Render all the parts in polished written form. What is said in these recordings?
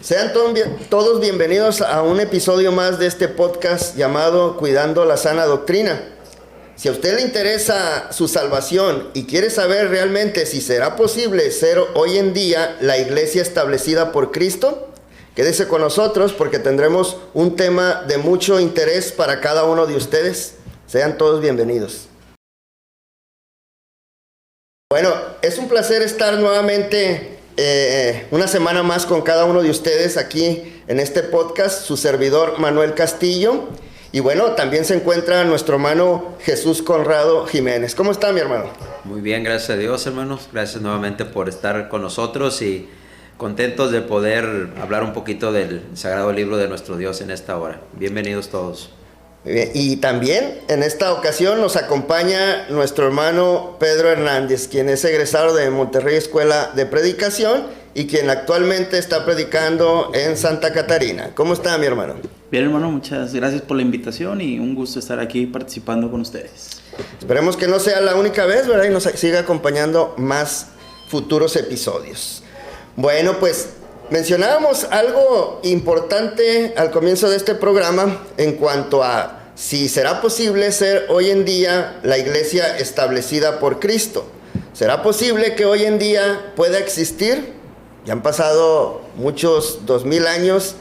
Sean todos bienvenidos a un episodio más de este podcast llamado Cuidando la Sana Doctrina. Si a usted le interesa su salvación y quiere saber realmente si será posible ser hoy en día la iglesia establecida por Cristo, quédese con nosotros porque tendremos un tema de mucho interés para cada uno de ustedes. Sean todos bienvenidos. Bueno, es un placer estar nuevamente una semana más con cada uno de ustedes aquí en este podcast, su servidor Manuel Castillo. Y bueno, también se encuentra nuestro hermano Jesús Conrado Jiménez. ¿Cómo está, mi hermano? Muy bien, gracias a Dios, hermanos. Gracias nuevamente por estar con nosotros y contentos de poder hablar un poquito del sagrado libro de nuestro Dios en esta hora. Bienvenidos todos. Muy bien. Y también en esta ocasión nos acompaña nuestro hermano Pedro Hernández, quien es egresado de Monterrey Escuela de Predicación y quien actualmente está predicando en Santa Catarina. ¿Cómo está, mi hermano? Bien, hermano, muchas gracias por la invitación y un gusto estar aquí participando con ustedes. Esperemos que no sea la única vez, ¿verdad? Y nos siga acompañando más futuros episodios. Bueno, pues mencionábamos algo importante al comienzo de este programa en cuanto a si será posible ser hoy en día la iglesia establecida por Cristo. ¿Será posible que hoy en día pueda existir? Ya han pasado muchos 2000 años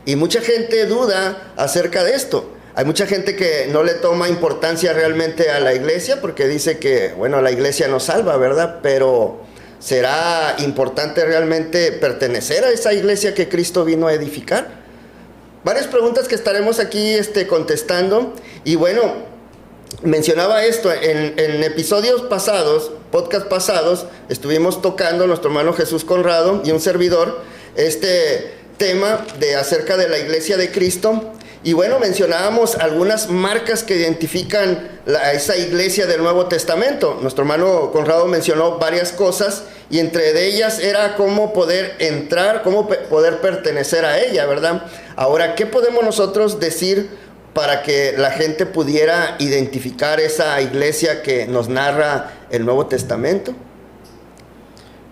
y mucha gente duda acerca de esto. Hay mucha gente que no le toma importancia realmente a la iglesia porque dice que, bueno, la iglesia nos salva, ¿verdad? Pero ¿será importante realmente pertenecer a esa iglesia que Cristo vino a edificar? Varias preguntas que estaremos aquí contestando. Y bueno, mencionaba esto, en episodios pasados, podcast pasados, estuvimos tocando nuestro hermano Jesús Conrado y un servidor este tema de acerca de la iglesia de Cristo. Y bueno, mencionábamos algunas marcas que identifican a esa iglesia del Nuevo Testamento. Nuestro hermano Conrado mencionó varias cosas y entre ellas era cómo poder entrar, cómo poder pertenecer a ella, ¿verdad? Ahora, ¿qué podemos nosotros decir para que la gente pudiera identificar esa iglesia que nos narra el Nuevo Testamento?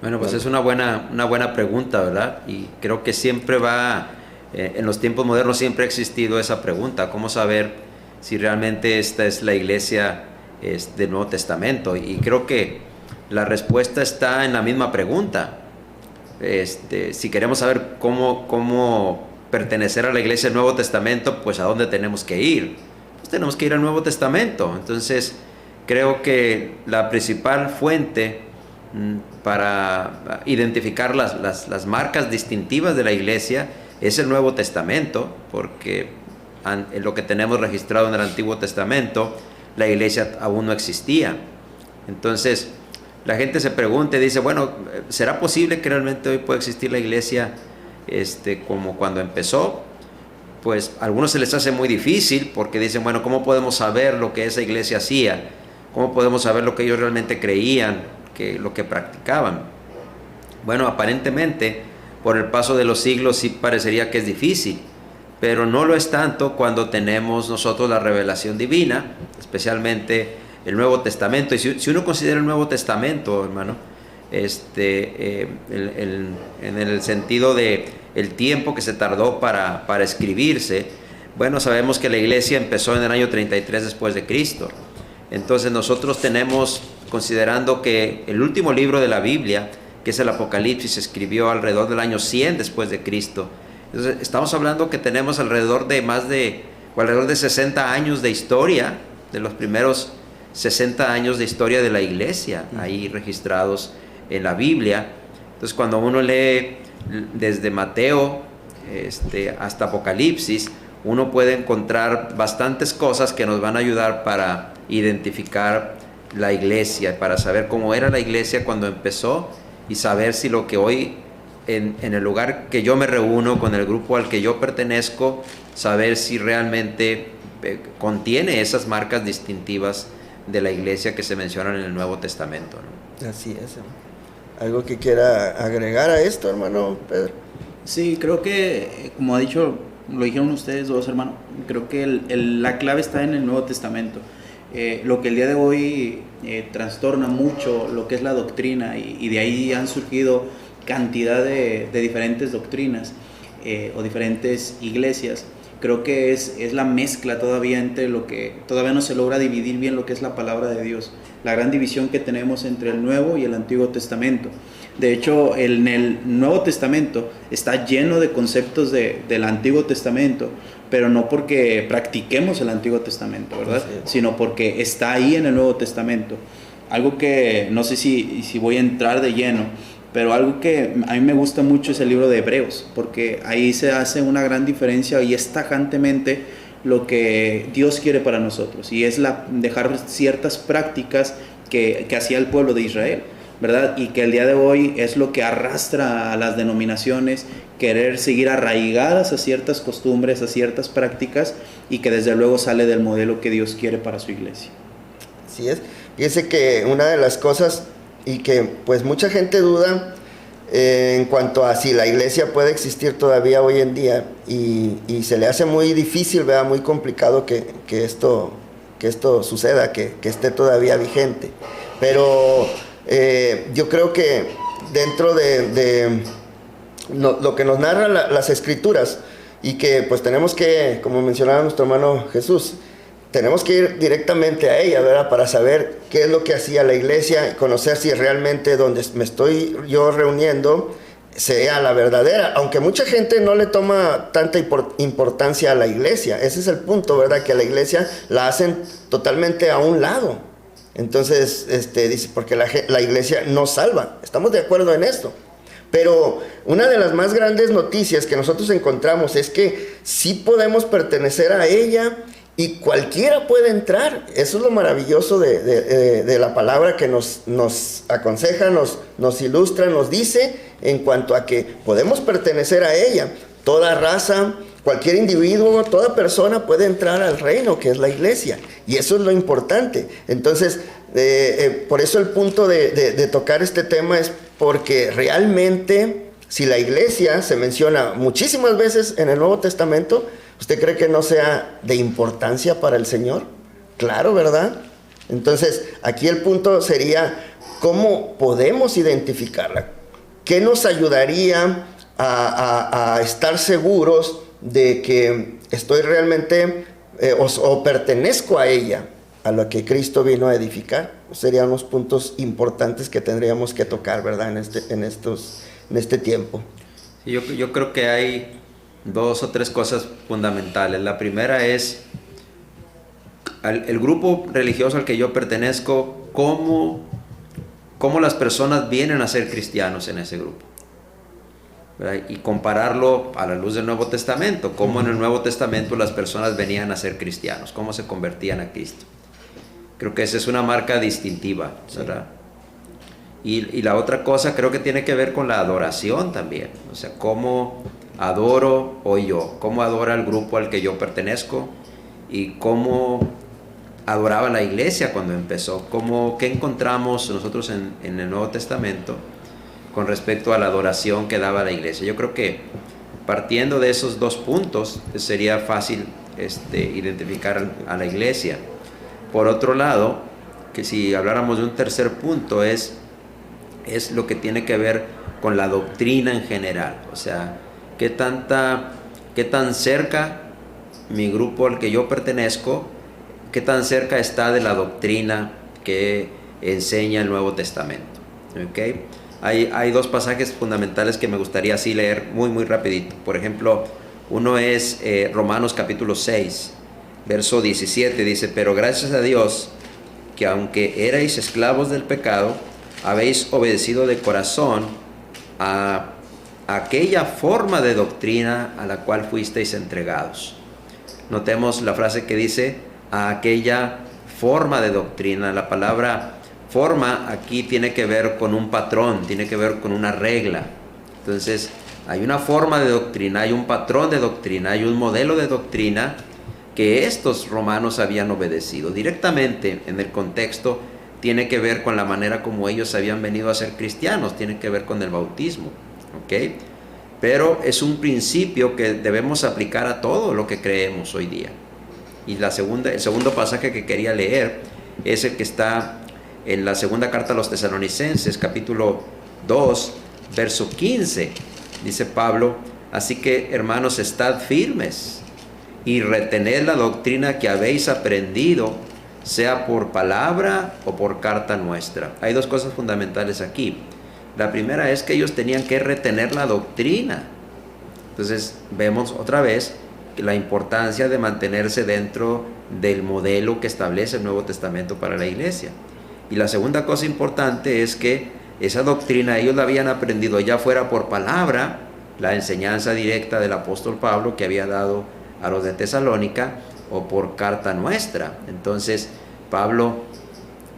Bueno, pues es una buena pregunta, ¿verdad? Y creo que siempre en los tiempos modernos siempre ha existido esa pregunta, ¿cómo saber si realmente esta es la iglesia del Nuevo Testamento? Y creo que la respuesta está en la misma pregunta. Si queremos saber cómo pertenecer a la iglesia del Nuevo Testamento, pues ¿a dónde tenemos que ir? Pues tenemos que ir al Nuevo Testamento. Entonces, creo que la principal fuente para identificar las marcas distintivas de la iglesia es el Nuevo Testamento, porque en lo que tenemos registrado en el Antiguo Testamento, la iglesia aún no existía. Entonces, la gente se pregunta y dice, bueno, ¿será posible que realmente hoy pueda existir la iglesia como cuando empezó? Pues a algunos se les hace muy difícil porque dicen, bueno, ¿cómo podemos saber lo que esa iglesia hacía? ¿Cómo podemos saber lo que ellos realmente creían, lo que practicaban? Bueno, aparentemente, por el paso de los siglos sí parecería que es difícil, pero no lo es tanto cuando tenemos nosotros la revelación divina, especialmente el Nuevo Testamento. Y si uno considera el Nuevo Testamento, hermano, en el sentido de el tiempo que se tardó para escribirse, bueno, sabemos que la iglesia empezó en el año 33 después de Cristo. Entonces nosotros tenemos, considerando que el último libro de la Biblia, que es el Apocalipsis, se escribió alrededor del año 100 después de Cristo. Entonces estamos hablando que tenemos alrededor de 60 años de historia, de los primeros 60 años de historia de la iglesia ahí registrados en la Biblia. Entonces cuando uno lee desde Mateo hasta Apocalipsis, uno puede encontrar bastantes cosas que nos van a ayudar para identificar la iglesia, para saber cómo era la iglesia cuando empezó y saber si lo que hoy en el lugar que yo me reúno, con el grupo al que yo pertenezco, saber si realmente contiene esas marcas distintivas de la iglesia que se mencionan en el Nuevo Testamento, ¿no? Así es. ¿Algo que quiera agregar a esto, hermano Pedro? Sí, creo que, como lo dijeron ustedes dos, hermano, creo que la clave está en el Nuevo Testamento. Lo que el día de hoy trastorna mucho lo que es la doctrina y de ahí han surgido cantidad de diferentes doctrinas. o diferentes iglesias. Creo que es la mezcla todavía entre lo que todavía no se logra dividir bien lo que es la palabra de Dios, la gran división que tenemos entre el Nuevo y el Antiguo Testamento. De hecho, en el Nuevo Testamento está lleno de conceptos del Antiguo Testamento, pero no porque practiquemos el Antiguo Testamento, ¿verdad? Sí. Sino porque está ahí en el Nuevo Testamento. Algo que no sé si voy a entrar de lleno, pero algo que a mí me gusta mucho es el libro de Hebreos, porque ahí se hace una gran diferencia y es tajantemente lo que Dios quiere para nosotros, y es dejar ciertas prácticas que hacía el pueblo de Israel, ¿verdad? Y que el día de hoy es lo que arrastra a las denominaciones, querer seguir arraigadas a ciertas costumbres, a ciertas prácticas, y que desde luego sale del modelo que Dios quiere para su iglesia. Así es. Fíjese que una de las cosas, y que pues mucha gente duda en cuanto a si la iglesia puede existir todavía hoy en día, y se le hace muy difícil, ¿verdad? Muy complicado que esto suceda, que esté todavía vigente. Pero yo creo que dentro de lo que nos narra las escrituras, y que pues tenemos que, como mencionaba nuestro hermano Jesús, tenemos que ir directamente a ella, ¿verdad? Para saber qué es lo que hacía la iglesia, conocer si realmente donde me estoy yo reuniendo sea la verdadera, aunque mucha gente no le toma tanta importancia a la iglesia. Ese es el punto, ¿verdad? Que la iglesia la hacen totalmente a un lado. Entonces, dice, porque la iglesia no salva. Estamos de acuerdo en esto. Pero una de las más grandes noticias que nosotros encontramos es que sí podemos pertenecer a ella, y cualquiera puede entrar. Eso es lo maravilloso de la palabra, que nos aconseja, nos ilustra, nos dice en cuanto a que podemos pertenecer a ella. Toda raza, cualquier individuo, toda persona puede entrar al reino que es la iglesia, y eso es lo importante. Entonces, por eso el punto de tocar este tema es porque realmente, si la iglesia se menciona muchísimas veces en el Nuevo Testamento, ¿usted cree que no sea de importancia para el Señor? Claro, ¿verdad? Entonces, aquí el punto sería, ¿cómo podemos identificarla? ¿Qué nos ayudaría a estar seguros de que estoy realmente o pertenezco a ella, a lo que Cristo vino a edificar? Serían los puntos importantes que tendríamos que tocar, ¿verdad? En este tiempo. Sí, yo creo que hay 2 o 3 cosas fundamentales. La primera es el grupo religioso al que yo pertenezco, cómo las personas vienen a ser cristianos en ese grupo, ¿verdad? Y compararlo a la luz del Nuevo Testamento, cómo en el Nuevo Testamento las personas venían a ser cristianos, cómo se convertían a Cristo. Creo que esa es una marca distintiva, ¿verdad? Sí. Y la otra cosa creo que tiene que ver con la adoración también, o sea, cómo adoro hoy yo, cómo adora el grupo al que yo pertenezco, y cómo adoraba la iglesia cuando empezó, qué encontramos nosotros en el Nuevo Testamento con respecto a la adoración que daba la iglesia. Yo creo que partiendo de esos 2 puntos sería fácil identificar a la iglesia. Por otro lado, que si habláramos de un tercer punto, es lo que tiene que ver con la doctrina en general, o sea, qué tan cerca mi grupo al que yo pertenezco, qué tan cerca está de la doctrina que enseña el Nuevo Testamento. ¿Okay? Hay 2 pasajes fundamentales que me gustaría así leer muy rapidito. Por ejemplo, uno es Romanos capítulo 6, verso 17, dice: pero gracias a Dios que aunque erais esclavos del pecado, habéis obedecido de corazón a aquella forma de doctrina a la cual fuisteis entregados. Notemos la frase que dice a aquella forma de doctrina. La palabra forma aquí tiene que ver con un patrón, tiene que ver con una regla. Entonces, hay una forma de doctrina, hay un patrón de doctrina, hay un modelo de doctrina que estos romanos habían obedecido. Directamente en el contexto tiene que ver con la manera como ellos habían venido a ser cristianos, tiene que ver con el bautismo. ¿Okay? Pero es un principio que debemos aplicar a todo lo que creemos hoy día. Y el segundo pasaje que quería leer es el que está en la segunda carta a los Tesalonicenses, capítulo 2, verso 15. Dice Pablo: Así que, hermanos, estad firmes y retened la doctrina que habéis aprendido, sea por palabra o por carta nuestra. Hay dos cosas fundamentales aquí. La primera es que ellos tenían que retener la doctrina. Entonces vemos otra vez la importancia de mantenerse dentro del modelo que establece el Nuevo Testamento para la iglesia. Y la segunda cosa importante es que esa doctrina ellos la habían aprendido, ya fuera por palabra, la enseñanza directa del apóstol Pablo que había dado a los de Tesalónica, o por carta nuestra. Entonces Pablo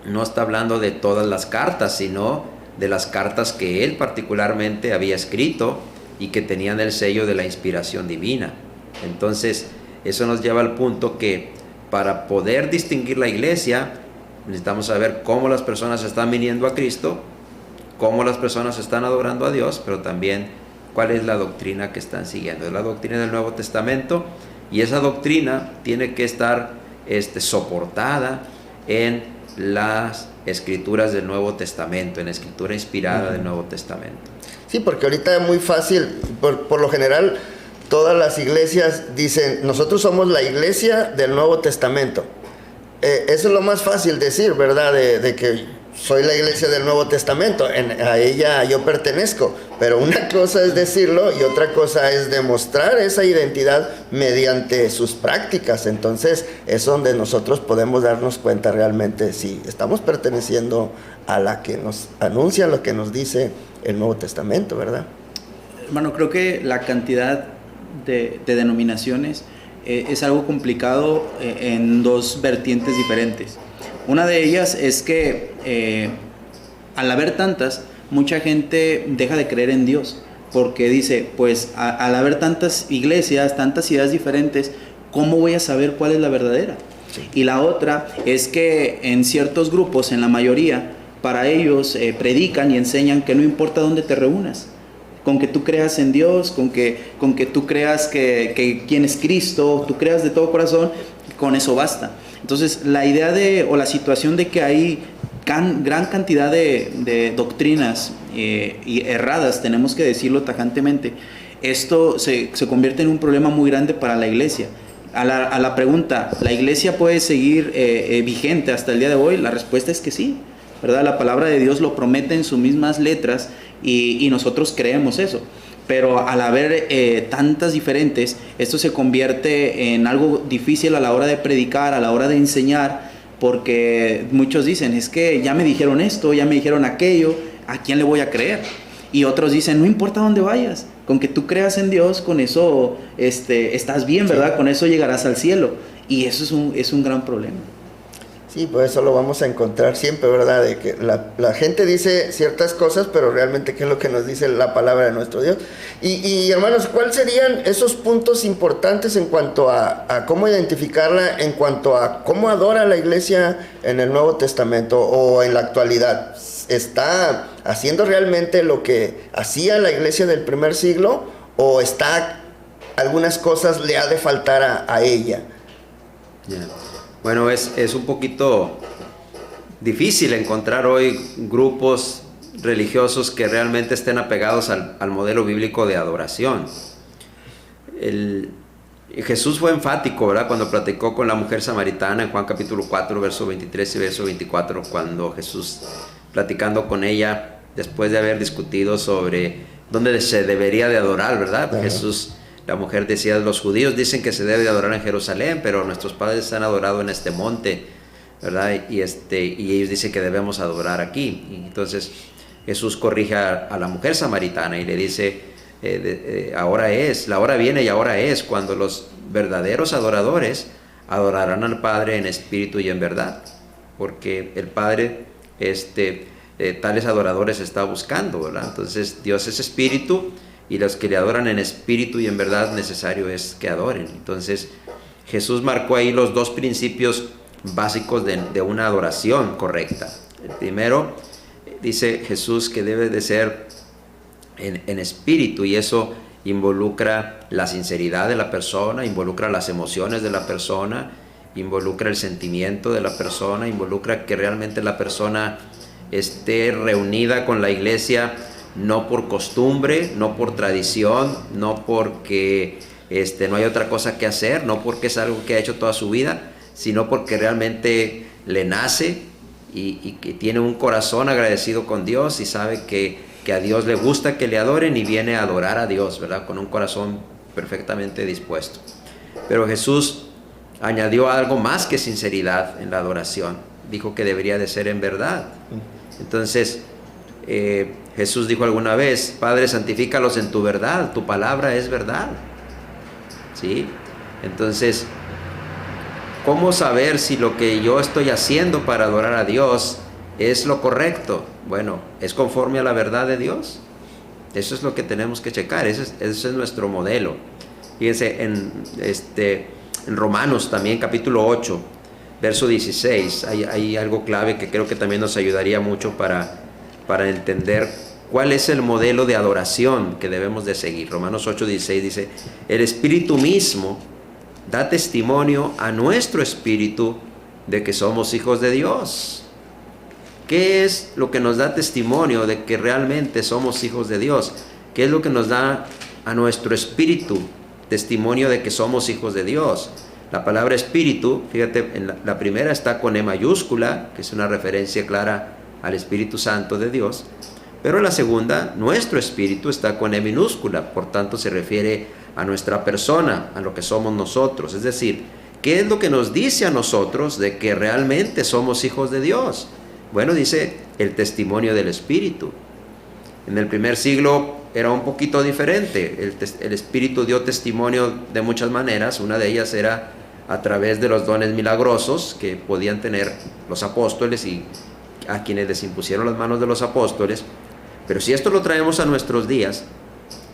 no está hablando de todas las cartas, sino de las cartas que él particularmente había escrito y que tenían el sello de la inspiración divina. Entonces eso nos lleva al punto que para poder distinguir la iglesia necesitamos saber cómo las personas están viniendo a Cristo, cómo las personas están adorando a Dios, pero también cuál es la doctrina que están siguiendo. Es la doctrina del Nuevo Testamento, y esa doctrina tiene que estar soportada en las escrituras del Nuevo Testamento, en la escritura inspirada del Nuevo Testamento. Sí, porque ahorita es muy fácil, por lo general, todas las iglesias dicen, nosotros somos la iglesia del Nuevo Testamento. Eso es lo más fácil decir, ¿verdad? De que soy la iglesia del Nuevo Testamento, a ella yo pertenezco. Pero una cosa es decirlo y otra cosa es demostrar esa identidad mediante sus prácticas. Entonces es donde nosotros podemos darnos cuenta realmente si estamos perteneciendo a la que nos anuncia, lo que nos dice el Nuevo Testamento, ¿verdad? Hermano, creo que la cantidad de denominaciones es algo complicado en dos vertientes diferentes. Una de ellas es que al haber tantas, mucha gente deja de creer en Dios, porque dice, pues al haber tantas iglesias, tantas ideas diferentes, ¿cómo voy a saber cuál es la verdadera? Sí. Y la otra es que en ciertos grupos, en la mayoría, para ellos predican y enseñan que no importa dónde te reúnas, con que tú creas en Dios, con que tú creas que quién es Cristo, tú creas de todo corazón, con eso basta. Entonces la idea o la situación de que hay gran cantidad de doctrinas y erradas, tenemos que decirlo tajantemente, esto se convierte en un problema muy grande para la iglesia. A la pregunta, ¿la iglesia puede seguir vigente hasta el día de hoy? La respuesta es que sí, ¿verdad? La palabra de Dios lo promete en sus mismas letras y nosotros creemos eso. Pero al haber tantas diferentes, esto se convierte en algo difícil a la hora de predicar, a la hora de enseñar, porque muchos dicen, es que ya me dijeron esto, ya me dijeron aquello, ¿a quién le voy a creer? Y otros dicen, no importa dónde vayas, con que tú creas en Dios, con eso estás bien, ¿verdad? Sí. Con eso llegarás al cielo. Y eso es un gran problema. Sí, pues eso lo vamos a encontrar siempre, ¿verdad? De que la gente dice ciertas cosas, pero realmente ¿qué es lo que nos dice la palabra de nuestro Dios? Y hermanos, ¿cuáles serían esos puntos importantes en cuanto a cómo identificarla, en cuanto a cómo adora la iglesia en el Nuevo Testamento o en la actualidad? ¿Está haciendo realmente lo que hacía la iglesia del primer siglo o está algunas cosas le ha de faltar a ella? Yeah. Bueno, es un poquito difícil encontrar hoy grupos religiosos que realmente estén apegados al modelo bíblico de adoración. Jesús fue enfático, ¿verdad? Cuando platicó con la mujer samaritana en Juan capítulo 4, verso 23 y verso 24, cuando Jesús, platicando con ella, después de haber discutido sobre dónde se debería de adorar, ¿verdad? Uh-huh. Jesús... La mujer decía, los judíos dicen que se debe de adorar en Jerusalén, pero nuestros padres han adorado en este monte, ¿verdad? Y ellos dicen que debemos adorar aquí. Y entonces Jesús corrige a la mujer samaritana y le dice, ahora es, la hora viene y ahora es, cuando los verdaderos adoradores adorarán al Padre en espíritu y en verdad, porque el Padre tales adoradores está buscando, ¿verdad? Entonces Dios es espíritu, y los que le adoran en espíritu y en verdad necesario es que adoren. Entonces Jesús marcó ahí los dos principios básicos de una adoración correcta. El primero, dice Jesús que debe de ser en espíritu, y eso involucra la sinceridad de la persona, involucra las emociones de la persona, involucra el sentimiento de la persona, involucra que realmente la persona esté reunida con la iglesia no por costumbre, no por tradición, no porque no hay otra cosa que hacer, no porque es algo que ha hecho toda su vida, sino porque realmente le nace y que tiene un corazón agradecido con Dios y sabe que a Dios le gusta que le adoren y viene a adorar a Dios, ¿verdad? Con un corazón perfectamente dispuesto. Pero Jesús añadió algo más que sinceridad en la adoración. Dijo que debería de ser en verdad. Entonces, Jesús dijo alguna vez: Padre, santifícalos en tu verdad, tu palabra es verdad. ¿Sí? Entonces, ¿cómo saber si lo que yo estoy haciendo para adorar a Dios es lo correcto? Bueno, ¿es conforme a la verdad de Dios? Eso es lo que tenemos que checar, ese es nuestro modelo. Fíjense, en Romanos también, capítulo 8, verso 16, hay algo clave que creo que también nos ayudaría mucho para entender cuál es el modelo de adoración que debemos de seguir. Romanos 8, 16 dice: el Espíritu mismo da testimonio a nuestro espíritu de que somos hijos de Dios. ¿Qué es lo que nos da testimonio de que realmente somos hijos de Dios? ¿Qué es lo que nos da a nuestro espíritu testimonio de que somos hijos de Dios? La palabra espíritu, fíjate, la primera está con E mayúscula, que es una referencia clara al Espíritu Santo de Dios, pero la segunda, nuestro espíritu, está con E minúscula, por tanto se refiere a nuestra persona, a lo que somos nosotros. Es decir, ¿qué es lo que nos dice a nosotros de que realmente somos hijos de Dios? Bueno, dice el testimonio del Espíritu. En el primer siglo era un poquito diferente. El Espíritu dio testimonio de muchas maneras. Una de ellas era a través de los dones milagrosos que podían tener los apóstoles y a quienes les impusieron las manos de los apóstoles. Pero si esto lo traemos a nuestros días,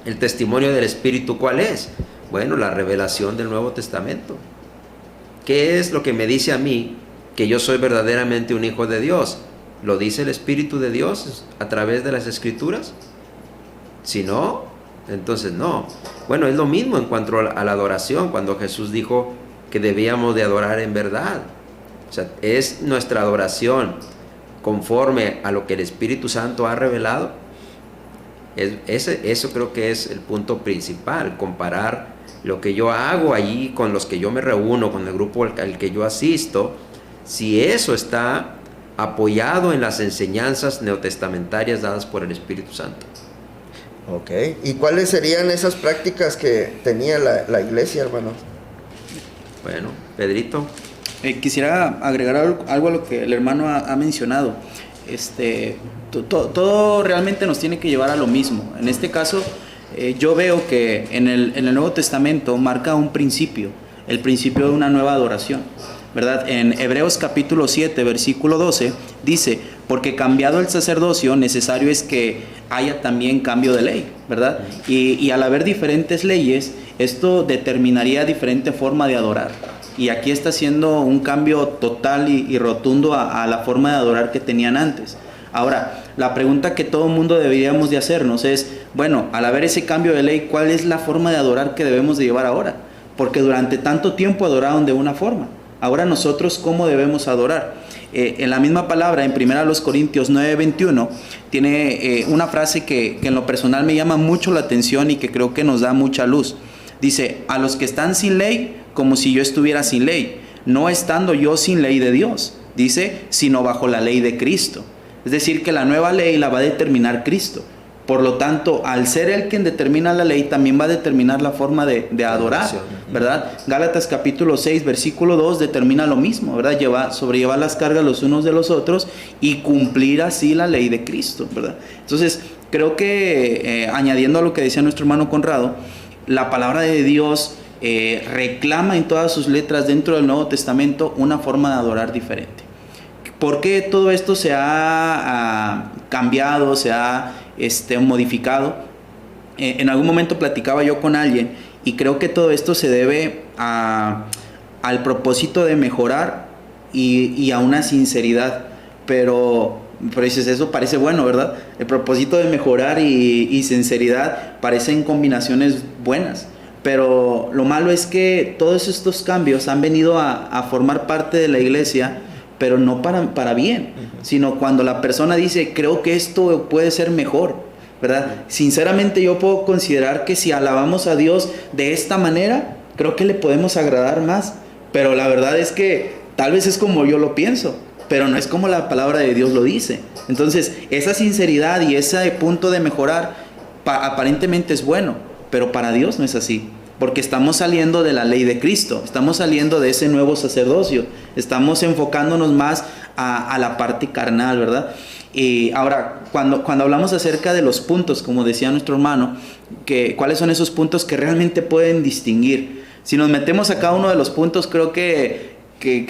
el testimonio del Espíritu, ¿cuál es? Bueno, la revelación del Nuevo Testamento. ¿Qué es lo que me dice a mí que yo soy verdaderamente un hijo de Dios? ¿Lo dice el Espíritu de Dios a través de las Escrituras? Si no, entonces no. Bueno, es lo mismo en cuanto a la adoración, cuando Jesús dijo que debíamos de adorar en verdad. O sea, es nuestra adoración conforme a lo que el Espíritu Santo ha revelado. Eso creo que es el punto principal, comparar lo que yo hago allí con los que yo me reúno, con el grupo al que yo asisto, si eso está apoyado en las enseñanzas neotestamentarias dadas por el Espíritu Santo. Ok, ¿y cuáles serían esas prácticas que tenía la iglesia, hermano? Bueno, Pedrito. Quisiera agregar algo a lo que el hermano ha mencionado. Todo realmente nos tiene que llevar a lo mismo. En este caso, yo veo que en el Nuevo Testamento marca un principio, el principio de una nueva adoración, ¿verdad? En Hebreos capítulo 7, versículo 12, dice: porque cambiado el sacerdocio, necesario es que haya también cambio de ley, ¿verdad? Y al haber diferentes leyes, esto determinaría diferente forma de adorar. Y aquí está haciendo un cambio total y rotundo a la forma de adorar que tenían antes. Ahora, la pregunta que todo mundo deberíamos de hacernos es, bueno, al haber ese cambio de ley, ¿cuál es la forma de adorar que debemos de llevar ahora? Porque durante tanto tiempo adoraron de una forma. Ahora nosotros, ¿cómo debemos adorar? En la misma palabra, en 1 Corintios 9:21, tiene una frase que en lo personal me llama mucho la atención y que creo que nos da mucha luz. Dice: a los que están sin ley, como si yo estuviera sin ley, no estando yo sin ley de Dios, dice, sino bajo la ley de Cristo. Es decir, que la nueva ley la va a determinar Cristo. Por lo tanto, al ser Él quien determina la ley, también va a determinar la forma de adorar, ¿verdad? Gálatas capítulo 6, versículo 2 determina lo mismo, ¿verdad? Sobrellevar las cargas los unos de los otros y cumplir así la ley de Cristo, ¿verdad? Entonces, creo que añadiendo a lo que decía nuestro hermano Conrado, la palabra de Dios reclama en todas sus letras dentro del Nuevo Testamento una forma de adorar diferente. ¿Por qué todo esto se ha cambiado, se ha modificado? En algún momento platicaba yo con alguien y creo que todo esto se debe al propósito de mejorar y a una sinceridad, pero dices, eso parece bueno, ¿verdad? El propósito de mejorar y sinceridad parecen combinaciones buenas, pero lo malo es que todos estos cambios han venido a formar parte de la iglesia, pero no para bien, sino cuando la persona dice, creo que esto puede ser mejor, ¿verdad? Sinceramente yo puedo considerar que si alabamos a Dios de esta manera, creo que le podemos agradar más, pero la verdad es que tal vez es como yo lo pienso, pero no es como la palabra de Dios lo dice. Entonces, esa sinceridad y ese punto de mejorar aparentemente es bueno, pero para Dios no es así. Porque estamos saliendo de la ley de Cristo, estamos saliendo de ese nuevo sacerdocio, estamos enfocándonos más a la parte carnal, ¿verdad? Y ahora, cuando hablamos acerca de los puntos, como decía nuestro hermano, ¿cuáles son esos puntos que realmente pueden distinguir? Si nos metemos a cada uno de los puntos, creo que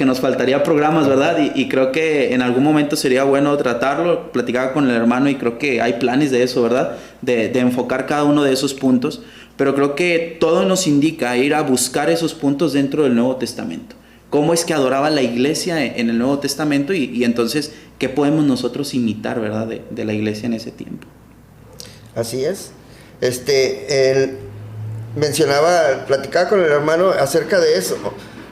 nos faltaría programas, ¿verdad? Y creo que en algún momento sería bueno tratarlo. Platicaba con el hermano y creo que hay planes de eso, ¿verdad? De enfocar cada uno de esos puntos. Pero creo que todo nos indica ir a buscar esos puntos dentro del Nuevo Testamento. ¿Cómo es que adoraba la iglesia en el Nuevo Testamento? Y entonces, ¿qué podemos nosotros imitar, ¿verdad? De la iglesia en ese tiempo. Así es. Platicaba con el hermano acerca de eso.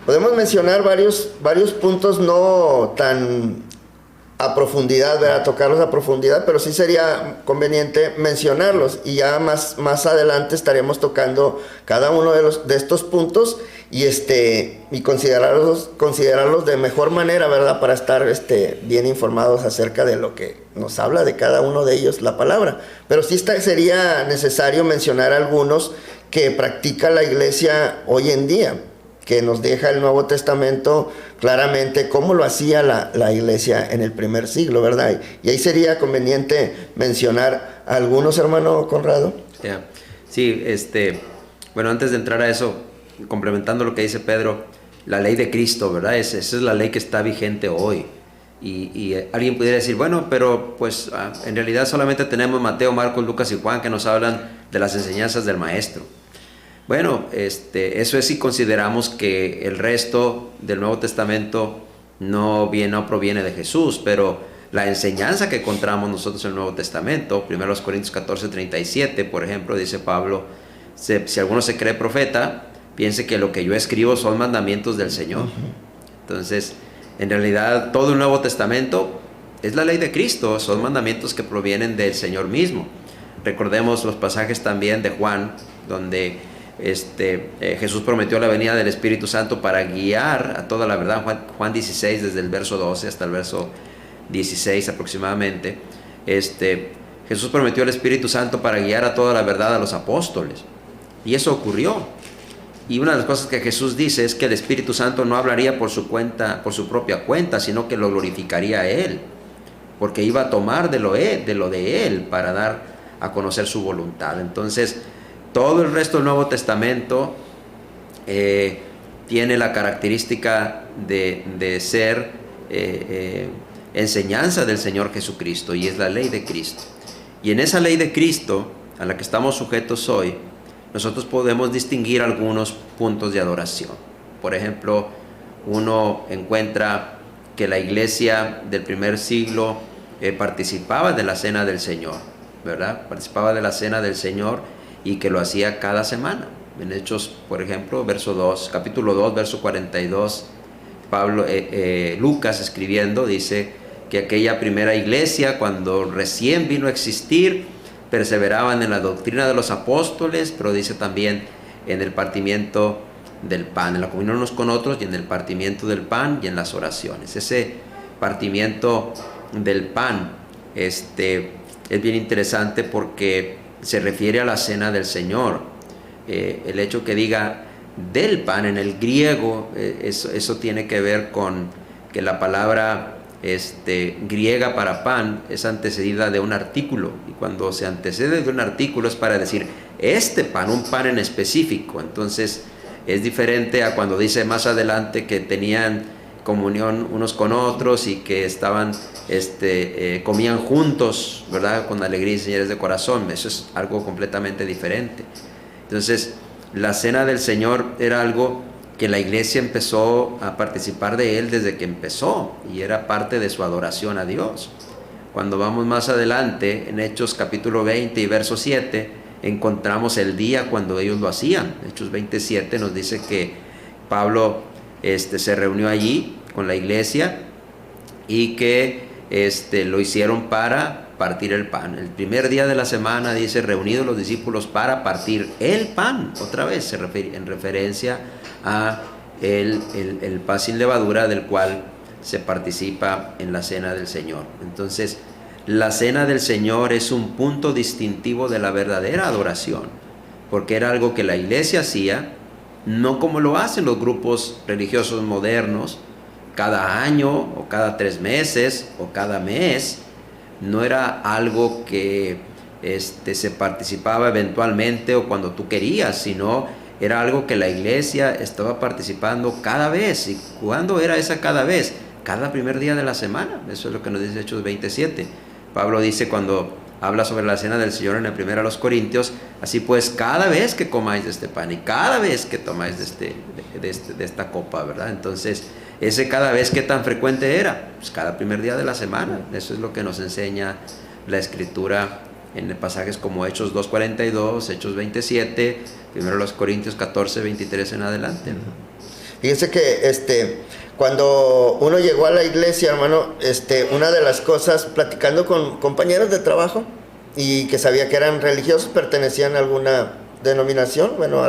Podemos mencionar varios puntos no tan a profundidad, ¿verdad? Tocarlos a profundidad, pero sí sería conveniente mencionarlos y ya más adelante estaremos tocando cada uno de estos puntos y considerarlos de mejor manera, ¿verdad? Para estar bien informados acerca de lo que nos habla de cada uno de ellos la palabra. Pero sí sería necesario mencionar algunos que practica la iglesia hoy en día, que nos deja el Nuevo Testamento claramente cómo lo hacía la iglesia en el primer siglo, ¿verdad? Y ahí sería conveniente mencionar algunos, hermano Conrado. Yeah. Sí, bueno, antes de entrar a eso, complementando lo que dice Pedro, la ley de Cristo, ¿verdad? Esa es la ley que está vigente hoy. Y alguien pudiera decir, bueno, pero pues en realidad solamente tenemos Mateo, Marcos, Lucas y Juan que nos hablan de las enseñanzas del Maestro. Bueno, eso es si consideramos que el resto del Nuevo Testamento no proviene de Jesús, pero la enseñanza que encontramos nosotros en el Nuevo Testamento, 1 Corintios 14:37, por ejemplo, dice Pablo, si alguno se cree profeta, piense que lo que yo escribo son mandamientos del Señor. Entonces, en realidad, todo el Nuevo Testamento es la ley de Cristo, son mandamientos que provienen del Señor mismo. Recordemos los pasajes también de Juan, donde Jesús prometió la venida del Espíritu Santo para guiar a toda la verdad. Juan 16, desde el verso 12 hasta el verso 16 aproximadamente. Jesús prometió el Espíritu Santo para guiar a toda la verdad a los apóstoles. Y eso ocurrió. Y una de las cosas que Jesús dice es que el Espíritu Santo no hablaría por su propia cuenta, sino que lo glorificaría a Él, porque iba a tomar de lo de Él para dar a conocer su voluntad. Entonces, todo el resto del Nuevo Testamento tiene la característica de ser enseñanza del Señor Jesucristo, y es la ley de Cristo. Y en esa ley de Cristo, a la que estamos sujetos hoy, nosotros podemos distinguir algunos puntos de adoración. Por ejemplo, uno encuentra que la iglesia del primer siglo participaba de la cena del Señor, ¿verdad? Participaba de la cena del Señor y que lo hacía cada semana. En Hechos, por ejemplo, capítulo 2, verso 42, Lucas escribiendo dice que aquella primera iglesia, cuando recién vino a existir, perseveraban en la doctrina de los apóstoles, pero dice también en el partimiento del pan, en la comunión unos con otros, y en el partimiento del pan y en las oraciones. Ese partimiento del pan es bien interesante porque se refiere a la cena del Señor. El hecho que diga del pan en el griego, eso tiene que ver con que la palabra griega para pan es antecedida de un artículo, y cuando se antecede de un artículo es para decir pan, un pan en específico. Entonces es diferente a cuando dice más adelante que tenían comunión unos con otros y que estaban comían juntos, ¿verdad? Con alegría y señales de corazón. Eso es algo completamente diferente. Entonces, la cena del Señor era algo que la iglesia empezó a participar de él desde que empezó, y era parte de su adoración a Dios. Cuando vamos más adelante, en Hechos capítulo 20 y verso 7, encontramos el día cuando ellos lo hacían. Hechos 27 nos dice que Pablo se reunió allí con la iglesia y que lo hicieron para partir el pan. El primer día de la semana dice, reunidos los discípulos para partir el pan, otra vez en referencia a el pan sin levadura, del cual se participa en la cena del Señor. Entonces, la cena del Señor es un punto distintivo de la verdadera adoración, porque era algo que la iglesia hacía, no como lo hacen los grupos religiosos modernos, cada año o cada 3 meses o cada mes. No era algo que se participaba eventualmente o cuando tú querías, sino era algo que la iglesia estaba participando cada vez. ¿Y cuándo era esa cada vez? Cada primer día de la semana. Eso es lo que nos dice Hechos 27. Pablo dice cuando habla sobre la cena del Señor en la primera a los Corintios, así pues, cada vez que comáis de este pan y cada vez que tomáis de esta copa, ¿verdad? Entonces, ese cada vez, ¿qué tan frecuente era? Pues cada primer día de la semana. Eso es lo que nos enseña la Escritura en pasajes como Hechos 2:42, Hechos 27, primero los Corintios 14:23 en adelante. Fíjense que cuando uno llegó a la iglesia, hermano, una de las cosas, platicando con compañeros de trabajo y que sabía que eran religiosos, pertenecían a alguna denominación, bueno,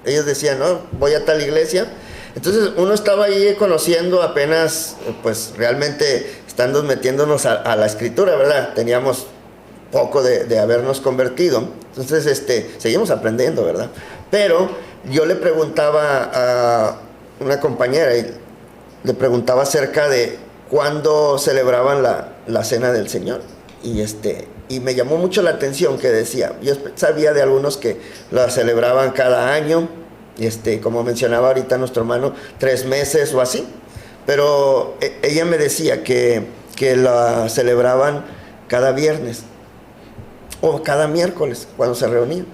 ellos decían, no, voy a tal iglesia. Entonces uno estaba ahí conociendo apenas, pues realmente estando metiéndonos a la escritura, ¿verdad? Teníamos poco de habernos convertido. Entonces seguimos aprendiendo, ¿verdad? Pero yo le preguntaba a una compañera y le preguntaba acerca de cuándo celebraban la cena del Señor. Y me llamó mucho la atención que decía, yo sabía de algunos que la celebraban cada año, como mencionaba ahorita nuestro hermano, 3 meses o así. Pero ella me decía que la celebraban cada viernes o cada miércoles cuando se reunían.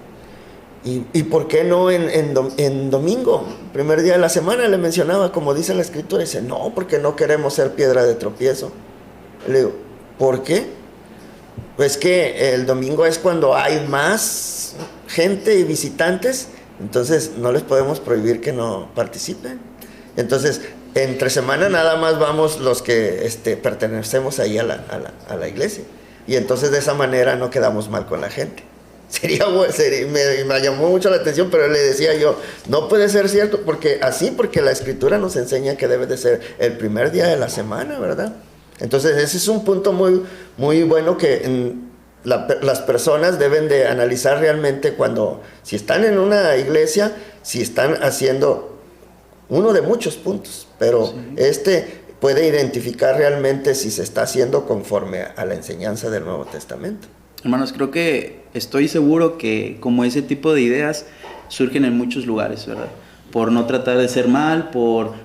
¿Y por qué no en domingo, primer día de la semana? Le mencionaba, como dice la Escritura. Dice, no, porque no queremos ser piedra de tropiezo. Le digo, ¿por qué? Pues que el domingo es cuando hay más gente y visitantes, entonces no les podemos prohibir que no participen. Entonces, entre semana nada más vamos los que pertenecemos ahí a la iglesia. Y entonces de esa manera no quedamos mal con la gente. Me llamó mucho la atención, pero le decía yo, no puede ser cierto, porque la Escritura nos enseña que debe de ser el primer día de la semana, ¿verdad? Entonces ese es un punto muy, muy bueno que las personas deben de analizar realmente si están en una iglesia, si están haciendo uno de muchos puntos, pero sí, puede identificar realmente si se está haciendo conforme a la enseñanza del Nuevo Testamento. Hermanos, creo que estoy seguro que como ese tipo de ideas surgen en muchos lugares, ¿verdad? Por no tratar de ser mal, por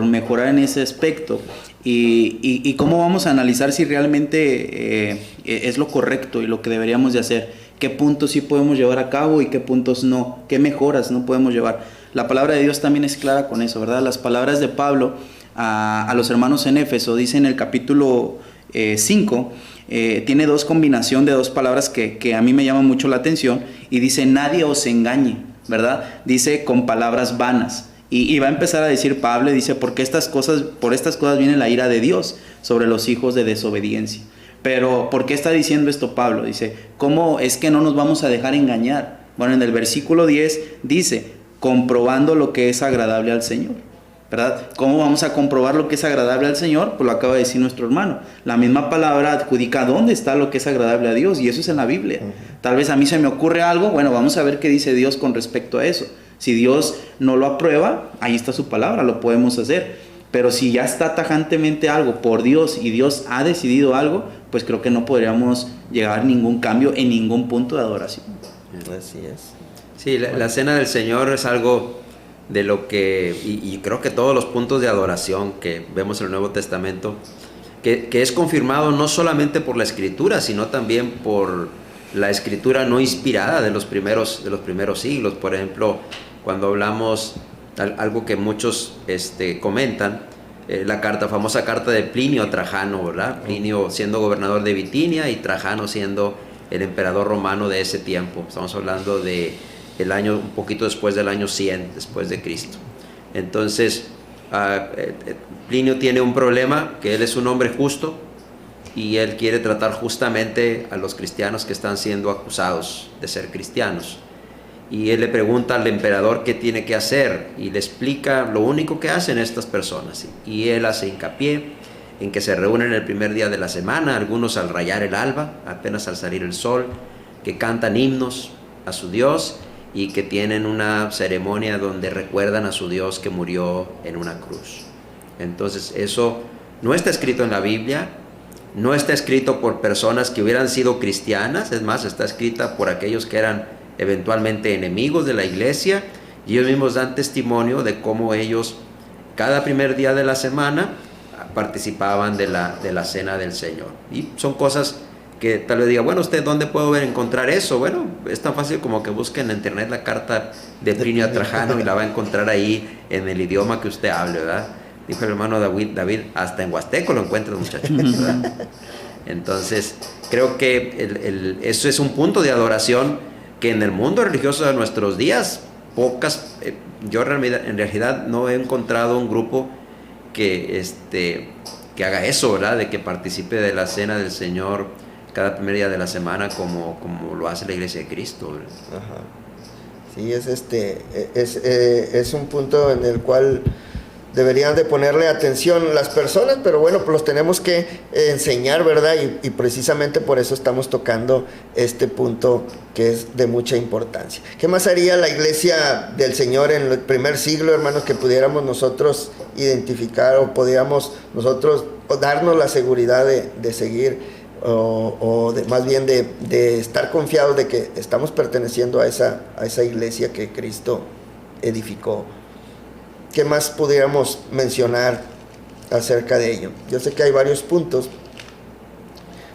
mejorar en ese aspecto. Y cómo vamos a analizar si realmente es lo correcto y lo que deberíamos de hacer. Qué puntos sí podemos llevar a cabo y qué puntos no. Qué mejoras no podemos llevar. La palabra de Dios también es clara con eso, ¿verdad? Las palabras de Pablo a los hermanos en Éfeso, dice en el capítulo 5, tiene combinación de 2 palabras que a mí me llaman mucho la atención, y dice, nadie os engañe, ¿verdad? Dice, con palabras vanas. Y va a empezar a decir Pablo, dice, por estas cosas viene la ira de Dios sobre los hijos de desobediencia. Pero, ¿por qué está diciendo esto Pablo? Dice, ¿cómo es que no nos vamos a dejar engañar? Bueno, en el versículo 10 dice, comprobando lo que es agradable al Señor, ¿verdad? ¿Cómo vamos a comprobar lo que es agradable al Señor? Pues lo acaba de decir nuestro hermano. La misma palabra adjudica dónde está lo que es agradable a Dios, y eso es en la Biblia. Tal vez a mí se me ocurre algo, bueno, vamos a ver qué dice Dios con respecto a eso. Si Dios no lo aprueba, ahí está su palabra, lo podemos hacer. Pero si ya está tajantemente algo por Dios y Dios ha decidido algo, pues creo que no podríamos llegar a ningún cambio en ningún punto de adoración. Así es. Sí, la cena del Señor es algo de lo que, y creo que todos los puntos de adoración que vemos en el Nuevo Testamento, que es confirmado no solamente por la Escritura, sino también por la Escritura no inspirada de los primeros siglos. Por ejemplo, cuando hablamos, algo que muchos comentan, la famosa carta de Plinio a Trajano, ¿verdad? Plinio siendo gobernador de Bitinia y Trajano siendo el emperador romano de ese tiempo. Estamos hablando de el año, un poquito después del año 100 después de Cristo. Entonces, Plinio tiene un problema, que él es un hombre justo, y él quiere tratar justamente a los cristianos que están siendo acusados de ser cristianos. Y él le pregunta al emperador qué tiene que hacer y le explica lo único que hacen estas personas. Y él hace hincapié en que se reúnen el primer día de la semana, algunos al rayar el alba, apenas al salir el sol, que cantan himnos a su Dios y que tienen una ceremonia donde recuerdan a su Dios que murió en una cruz. Entonces eso no está escrito en la Biblia, no está escrito por personas que hubieran sido cristianas, es más, está escrita por aquellos que eran eventualmente enemigos de la iglesia, y ellos mismos dan testimonio de cómo ellos cada primer día de la semana participaban de la cena del Señor. Y son cosas que tal vez diga, bueno, ¿usted dónde puedo encontrar eso? Bueno, es tan fácil como que busque en internet la carta de Plinio a Trajano y la va a encontrar ahí en el idioma que usted hable, ¿verdad? Dijo el hermano David, hasta en huasteco lo encuentra, muchachos, ¿verdad? Entonces, creo que eso es un punto de adoración que en el mundo religioso de nuestros días, yo en realidad no he encontrado un grupo que haga eso, ¿verdad? De que participe de la cena del Señor cada primer día de la semana como lo hace la Iglesia de Cristo, ¿verdad? Ajá. Sí, es un punto en el cual deberían de ponerle atención las personas, pero bueno, pues los tenemos que enseñar, ¿verdad? Y precisamente por eso estamos tocando este punto que es de mucha importancia. ¿Qué más haría la iglesia del Señor en el primer siglo, hermanos, que pudiéramos nosotros identificar o pudiéramos nosotros darnos la seguridad de seguir más bien de estar confiados de que estamos perteneciendo a esa iglesia que Cristo edificó? ¿Qué más pudiéramos mencionar acerca de ello? Yo sé que hay varios puntos,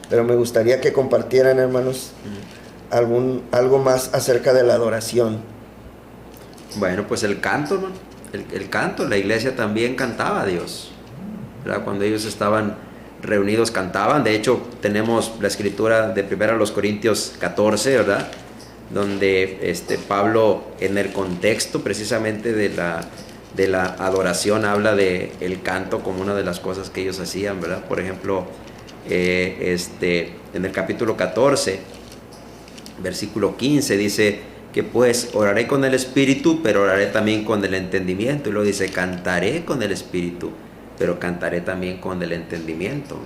pero me gustaría que compartieran, hermanos, algo más acerca de la adoración. Bueno, pues el canto, ¿no? El canto, la iglesia también cantaba a Dios, ¿verdad? Cuando ellos estaban reunidos cantaban. De hecho, tenemos la escritura de 1 Corintios 14, ¿verdad? Donde Pablo, en el contexto precisamente de la adoración, habla de el canto como una de las cosas que ellos hacían, ¿verdad? Por ejemplo, en el capítulo 14, versículo 15, dice que pues oraré con el espíritu, pero oraré también con el entendimiento. Y luego dice, cantaré con el espíritu, pero cantaré también con el entendimiento.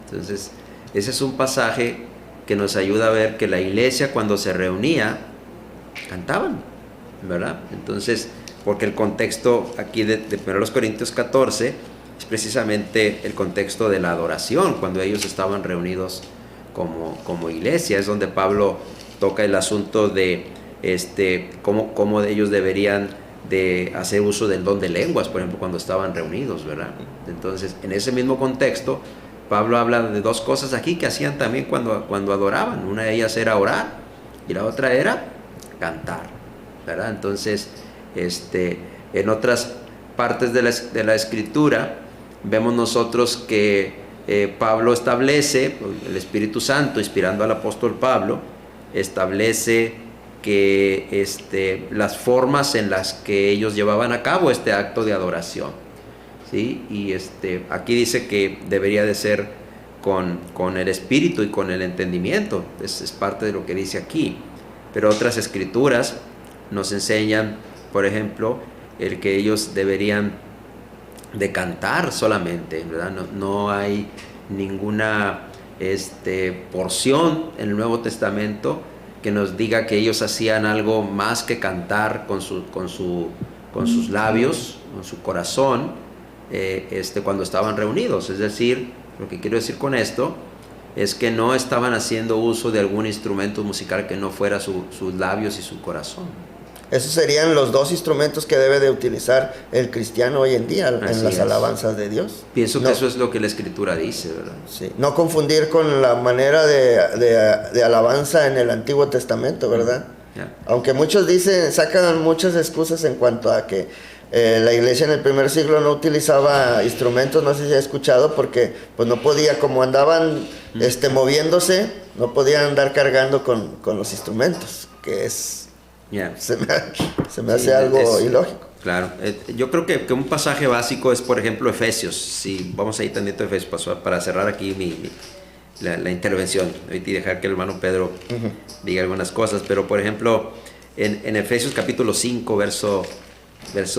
Entonces, ese es un pasaje que nos ayuda a ver que la iglesia, cuando se reunía, cantaban, ¿verdad? Entonces, porque el contexto aquí de 1 Corintios 14 es precisamente el contexto de la adoración, cuando ellos estaban reunidos como iglesia. Es donde Pablo toca el asunto de cómo ellos deberían de hacer uso del don de lenguas, por ejemplo, cuando estaban reunidos, ¿verdad? Entonces, en ese mismo contexto, Pablo habla de dos cosas aquí que hacían también cuando adoraban. Una de ellas era orar y la otra era cantar, ¿verdad? Entonces, en otras partes de la escritura vemos nosotros que Pablo establece, el Espíritu Santo inspirando al apóstol Pablo, establece que las formas en las que ellos llevaban a cabo este acto de adoración, ¿sí? Y aquí dice que debería de ser con el espíritu y con el entendimiento. Es parte de lo que dice aquí. Pero otras escrituras nos enseñan, por ejemplo, el que ellos deberían de cantar solamente, ¿verdad? No hay ninguna porción en el Nuevo Testamento que nos diga que ellos hacían algo más que cantar con sus labios, con su corazón, cuando estaban reunidos. Es decir, lo que quiero decir con esto es que no estaban haciendo uso de algún instrumento musical que no fuera sus labios y su corazón. Esos serían los dos instrumentos que debe de utilizar el cristiano hoy en día en las alabanzas de Dios. Pienso que eso es lo que la Escritura dice, ¿verdad? Sí. No confundir con la manera de alabanza en el Antiguo Testamento, ¿verdad? Yeah. Aunque muchos sacan muchas excusas en cuanto a que la iglesia en el primer siglo no utilizaba instrumentos, no sé si ha escuchado, porque pues no podía, como andaban moviéndose, no podían andar cargando con los instrumentos, que es... Yeah. Se me hace algo ilógico. Claro, yo creo que un pasaje básico es, por ejemplo, Efesios. Si vamos a ir tantito a Efesios para cerrar aquí la intervención y dejar que el hermano Pedro diga algunas cosas. Pero por ejemplo, en Efesios capítulo 5, verso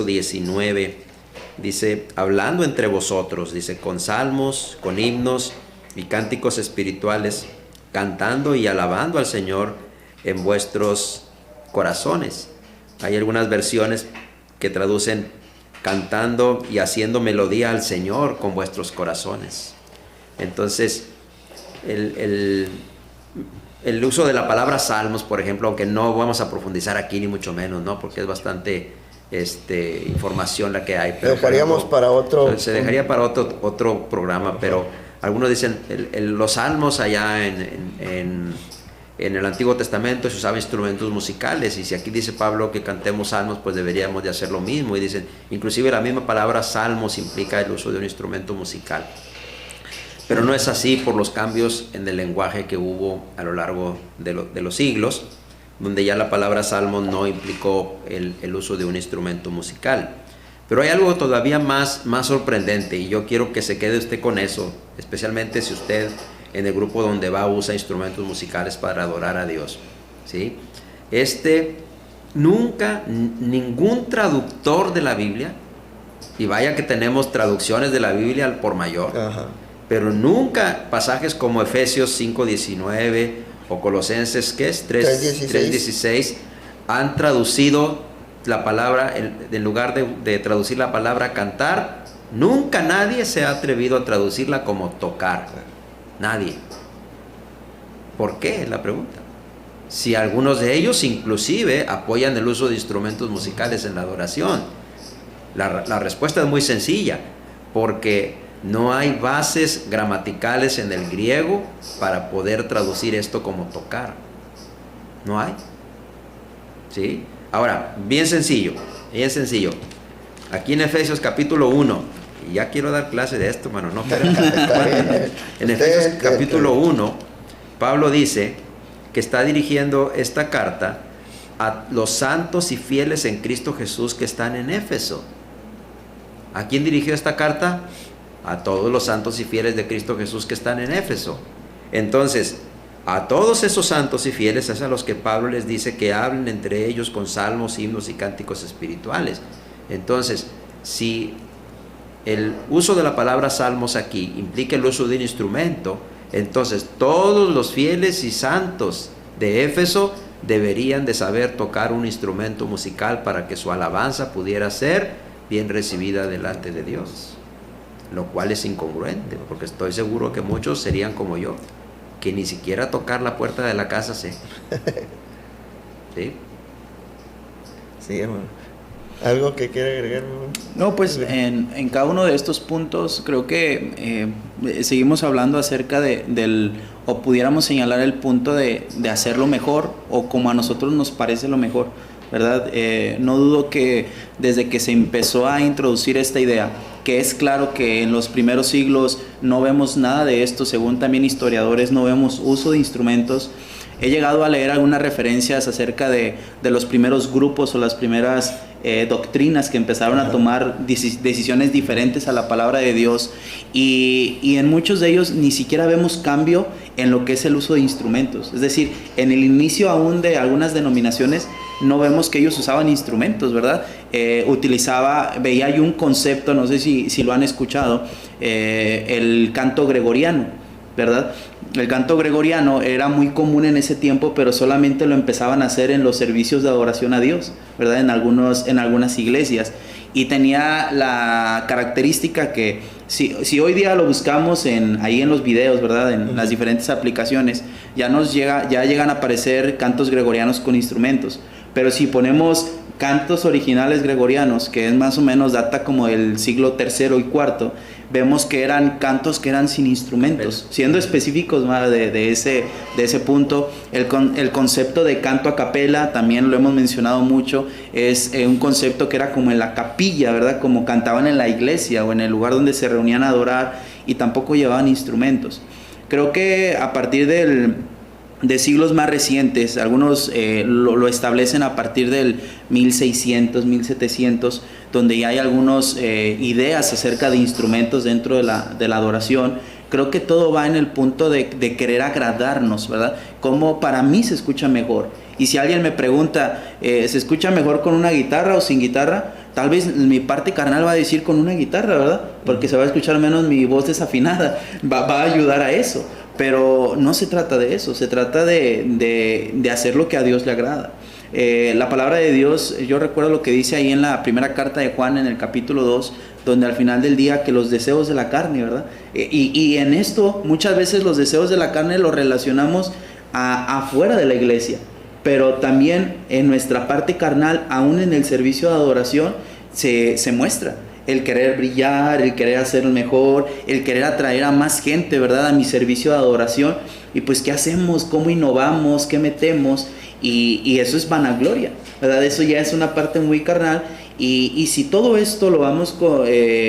19, dice, hablando entre vosotros, dice, con salmos, con himnos y cánticos espirituales, cantando y alabando al Señor en vuestros corazones. Hay algunas versiones que traducen cantando y haciendo melodía al Señor con vuestros corazones. Entonces, el uso de la palabra salmos, por ejemplo, aunque no vamos a profundizar aquí ni mucho menos, ¿no? Porque es bastante información la que hay. Pero dejaríamos para otro... Se dejaría para otro programa, pero algunos dicen los salmos allá en el Antiguo Testamento se usaban instrumentos musicales, y si aquí dice Pablo que cantemos salmos, pues deberíamos de hacer lo mismo. Y dicen, inclusive la misma palabra salmos implica el uso de un instrumento musical. Pero no es así por los cambios en el lenguaje que hubo a lo largo de los siglos, donde ya la palabra salmos no implicó el uso de un instrumento musical. Pero hay algo todavía más sorprendente, y yo quiero que se quede usted con eso, especialmente si usted en el grupo donde va usa instrumentos musicales para adorar a Dios, ¿sí? Nunca ningún traductor de la Biblia, y vaya que tenemos traducciones de la Biblia al por mayor, pero nunca pasajes como Efesios 5:19 o Colosenses 3:16 han traducido la palabra, en lugar de traducir la palabra cantar, nunca nadie se ha atrevido a traducirla como tocar. Nadie. ¿Por qué? Es la pregunta. Si algunos de ellos inclusive apoyan el uso de instrumentos musicales en la adoración. La respuesta es muy sencilla, porque no hay bases gramaticales en el griego para poder traducir esto como tocar. No hay. ¿Sí? Ahora, bien sencillo. Aquí en Efesios capítulo 1, y ya quiero dar clase de esto, mano, no, pero en Efesios capítulo 1, Pablo dice que está dirigiendo esta carta a los santos y fieles en Cristo Jesús que están en Éfeso. ¿A quién dirigió esta carta? A todos los santos y fieles de Cristo Jesús que están en Éfeso. Entonces, a todos esos santos y fieles es a los que Pablo les dice que hablen entre ellos con salmos, himnos y cánticos espirituales. Entonces, si el uso de la palabra salmos aquí implica el uso de un instrumento, entonces todos los fieles y santos de Éfeso deberían de saber tocar un instrumento musical para que su alabanza pudiera ser bien recibida delante de Dios, lo cual es incongruente, porque estoy seguro que muchos serían como yo, que ni siquiera tocar la puerta de la casa sé. ¿Sí? Sí, hermano. ¿Algo que quiere agregar? No, pues en cada uno de estos puntos creo que seguimos hablando acerca o pudiéramos señalar el punto de hacerlo mejor, o como a nosotros nos parece lo mejor, ¿verdad? No dudo que desde que se empezó a introducir esta idea, que es claro que en los primeros siglos no vemos nada de esto, según también historiadores no vemos uso de instrumentos. He llegado a leer algunas referencias acerca de los primeros grupos o las primeras doctrinas que empezaron a tomar decisiones diferentes a la palabra de Dios, y en muchos de ellos ni siquiera vemos cambio en lo que es el uso de instrumentos. Es decir, en el inicio aún de algunas denominaciones no vemos que ellos usaban instrumentos, ¿verdad? Veía yo un concepto, no sé si lo han escuchado, el canto gregoriano, ¿verdad? El canto gregoriano era muy común en ese tiempo, pero solamente lo empezaban a hacer en los servicios de adoración a Dios, ¿verdad? En algunas iglesias. Y tenía la característica que si hoy día lo buscamos ahí en los videos, ¿verdad? En las diferentes aplicaciones, ya llegan a aparecer cantos gregorianos con instrumentos. Pero si ponemos cantos originales gregorianos, que es más o menos data como del siglo III y IV, vemos que eran cantos que eran sin instrumentos. Siendo específicos de ese punto, el concepto de canto a capela, también lo hemos mencionado mucho, es un concepto que era como en la capilla, ¿verdad? Como cantaban en la iglesia o en el lugar donde se reunían a adorar, y tampoco llevaban instrumentos. Creo que a partir de siglos más recientes, algunos lo establecen a partir del 1600, 1700, donde ya hay algunas ideas acerca de instrumentos dentro de la adoración. Creo que todo va en el punto de querer agradarnos, ¿verdad? Como para mí se escucha mejor. Y si alguien me pregunta, ¿se escucha mejor con una guitarra o sin guitarra? Tal vez mi parte carnal va a decir con una guitarra, ¿verdad? Porque se va a escuchar menos mi voz desafinada. Va a ayudar a eso. Pero no se trata de eso. Se trata de hacer lo que a Dios le agrada. La palabra de Dios, yo recuerdo lo que dice ahí en la primera carta de Juan, en el capítulo 2, donde al final del día que los deseos de la carne, ¿verdad? Y en esto muchas veces los deseos de la carne los relacionamos afuera de la iglesia, pero también en nuestra parte carnal, aún en el servicio de adoración, se muestra el querer brillar, el querer hacer mejor, el querer atraer a más gente, ¿verdad? A mi servicio de adoración. Y pues, ¿qué hacemos? ¿Cómo innovamos? ¿Qué metemos? Y eso es vanagloria, ¿verdad? Eso ya es una parte muy carnal. Y si todo esto lo vamos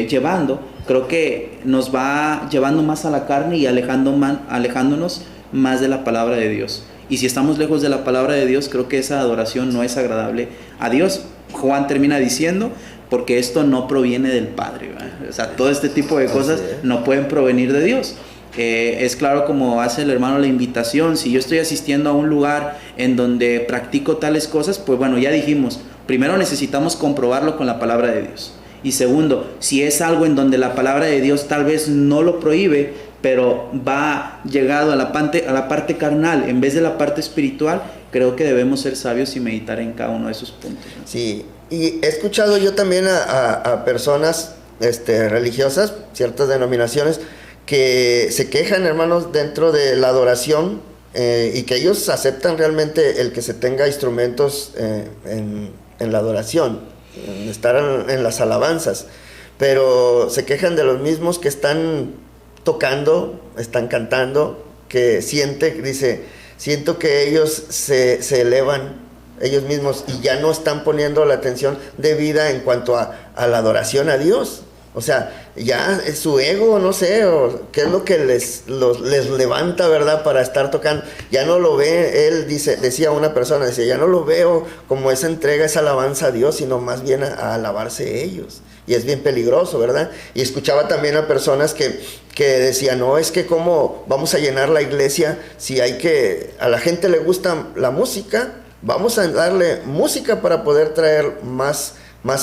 llevando, creo que nos va llevando más a la carne y alejándonos más de la palabra de Dios. Y si estamos lejos de la palabra de Dios, creo que esa adoración no es agradable a Dios. Juan termina diciendo, porque esto no proviene del Padre, ¿verdad? O sea, todo este tipo de cosas no pueden provenir de Dios. Es claro, como hace el hermano la invitación, si yo estoy asistiendo a un lugar en donde practico tales cosas, pues bueno, ya dijimos, primero necesitamos comprobarlo con la palabra de Dios. Y segundo, si es algo en donde la palabra de Dios tal vez no lo prohíbe, pero va llegado a la parte carnal en vez de la parte espiritual, creo que debemos ser sabios y meditar en cada uno de esos puntos, ¿no? Sí, y he escuchado yo también a personas religiosas, ciertas denominaciones, que se quejan, hermanos, dentro de la adoración, y que ellos aceptan realmente el que se tenga instrumentos en la adoración, en estar en las alabanzas, pero se quejan de los mismos que están tocando, están cantando, que siento que ellos se elevan ellos mismos y ya no están poniendo la atención debida en cuanto a la adoración a Dios. O sea, ya es su ego, no sé, o qué es lo que les levanta, ¿verdad? Para estar tocando. Ya no lo ve, decía una persona, ya no lo veo como esa entrega, esa alabanza a Dios, sino más bien a alabarse ellos. Y es bien peligroso, ¿verdad? Y escuchaba también a personas que decían, no, es que cómo vamos a llenar la iglesia si a la gente le gusta la música, vamos a darle música para poder traer más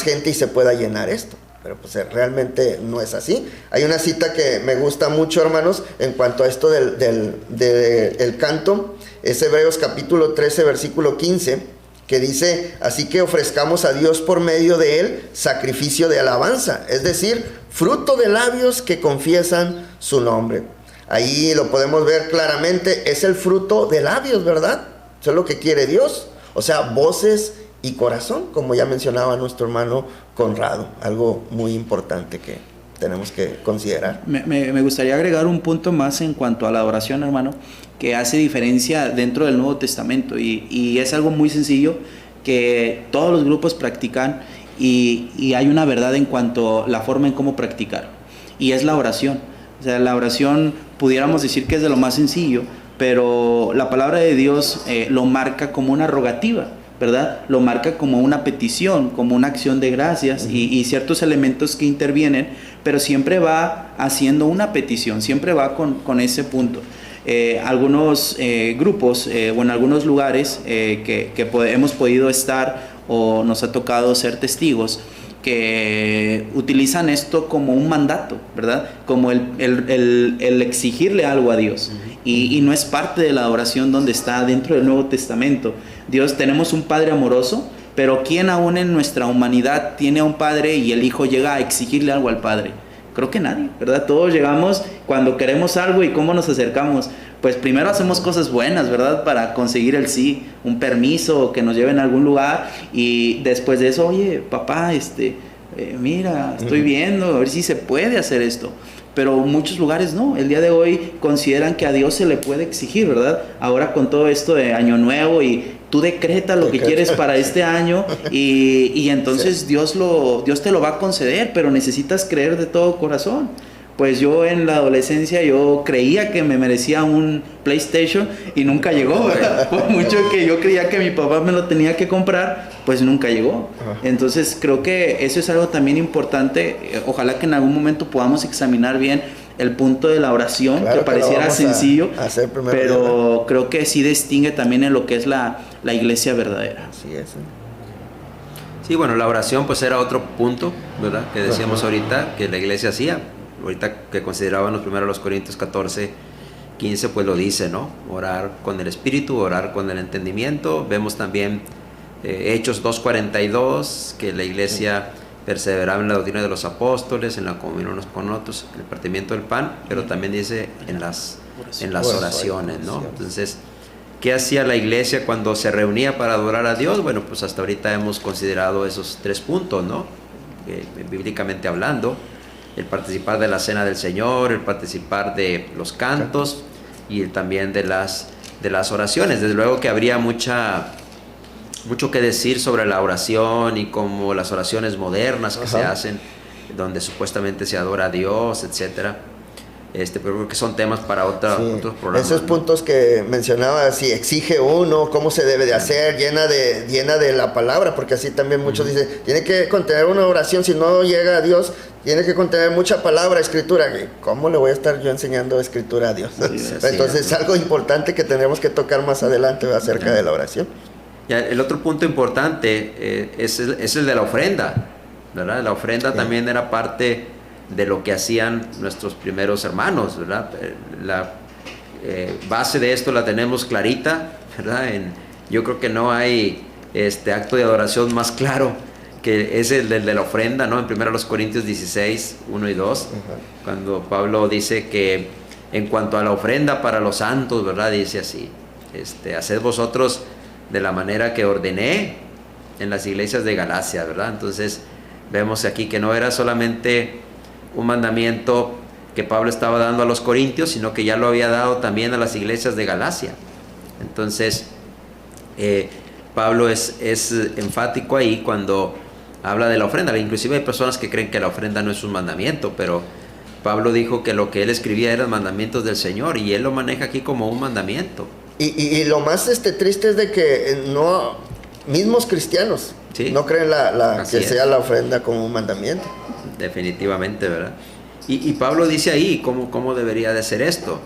gente y se pueda llenar esto. Pero pues realmente no es así. Hay una cita que me gusta mucho, hermanos, en cuanto a esto del canto. Es Hebreos capítulo 13, versículo 15, que dice, así que ofrezcamos a Dios por medio de él sacrificio de alabanza, es decir, fruto de labios que confiesan su nombre. Ahí lo podemos ver claramente, es el fruto de labios, ¿verdad? Eso es lo que quiere Dios. O sea, voces y corazón, como ya mencionaba nuestro hermano Conrado, algo muy importante que tenemos que considerar. Me gustaría agregar un punto más en cuanto a la adoración, hermano, que hace diferencia dentro del Nuevo Testamento y es algo muy sencillo que todos los grupos practican y hay una verdad en cuanto a la forma en cómo practicar, y es la oración. O sea, la oración pudiéramos decir que es de lo más sencillo, pero la palabra de Dios lo marca como una rogativa, ¿verdad? Lo marca como una petición, como una acción de gracias y ciertos elementos que intervienen, pero siempre va haciendo una petición, siempre va con ese punto. Algunos grupos o en algunos lugares que hemos podido estar o nos ha tocado ser testigos, que utilizan esto como un mandato, ¿verdad? Como el exigirle algo a Dios. Y no es parte de la adoración donde está dentro del Nuevo Testamento. Dios, tenemos un Padre amoroso, pero ¿quién aún en nuestra humanidad tiene a un Padre y el Hijo llega a exigirle algo al Padre? Creo que nadie, ¿verdad? Todos llegamos cuando queremos algo. ¿Y cómo nos acercamos? Pues primero hacemos cosas buenas, ¿verdad? Para conseguir el sí, un permiso, que nos lleven a algún lugar, y después de eso, oye, papá, mira, estoy viendo, a ver si se puede hacer esto. Pero muchos lugares no, el día de hoy consideran que a Dios se le puede exigir, ¿verdad? Ahora con todo esto de Año Nuevo y tú decretas lo que quieres para este año y entonces sí, Dios te lo va a conceder, pero necesitas creer de todo corazón. Pues yo en la adolescencia yo creía que me merecía un PlayStation y nunca llegó, ¿verdad? Por mucho que yo creía que mi papá me lo tenía que comprar, pues nunca llegó. Entonces creo que eso es algo también importante. Ojalá que en algún momento podamos examinar bien el punto de la oración, Claro que pareciera vamos sencillo, a hacer primero, pero creo que sí distingue también en lo que es la iglesia verdadera. Así es. Sí, bueno, la oración pues era otro punto, ¿verdad? Que decíamos Ajá. ahorita que la iglesia hacía. Ahorita que considerábamos primero los Corintios 14, 15, pues lo dice, ¿no? Orar con el espíritu, orar con el entendimiento. Vemos también Hechos 2:42, que la iglesia perseveraba en la doctrina de los apóstoles, en la comunión unos con otros, en el partimiento del pan, pero también dice en las oraciones, ¿no? Entonces, ¿qué hacía la iglesia cuando se reunía para adorar a Dios? Bueno, pues hasta ahorita hemos considerado esos 3 puntos, ¿no? Bíblicamente hablando, el participar de la cena del Señor, el participar de los cantos y también de las oraciones. Desde luego que habría mucho que decir sobre la oración y como las oraciones modernas que se hacen, donde supuestamente se adora a Dios, etcétera. Pero creo que son temas para otros programas. Esos puntos que mencionaba, si exige uno, cómo se debe de hacer, llena de la palabra, porque así también muchos dicen, tiene que contener una oración, si no llega a Dios, tiene que contener mucha palabra, escritura. ¿Cómo le voy a estar yo enseñando escritura a Dios? Entonces es algo importante que tendremos que tocar más adelante acerca de la oración. Ya, el otro punto importante es el de la ofrenda, ¿verdad? La ofrenda también era parte de lo que hacían nuestros primeros hermanos, ¿verdad? La base de esto la tenemos clarita, ¿verdad? Yo creo que no hay acto de adoración más claro que es el de la ofrenda, ¿no? En 1 Corintios 16, 1 y 2, cuando Pablo dice que en cuanto a la ofrenda para los santos, ¿verdad? Dice así, haced vosotros de la manera que ordené en las iglesias de Galacia, ¿verdad? Entonces vemos aquí que no era solamente un mandamiento que Pablo estaba dando a los corintios, sino que ya lo había dado también a las iglesias de Galacia. Entonces Pablo es enfático ahí cuando habla de la ofrenda. Inclusive hay personas que creen que la ofrenda no es un mandamiento, pero Pablo dijo que lo que él escribía eran mandamientos del Señor, y él lo maneja aquí como un mandamiento. Y lo más triste es de que no mismos cristianos no creen que sea la ofrenda como un mandamiento. Definitivamente, ¿verdad? Y Pablo dice ahí cómo debería de ser esto.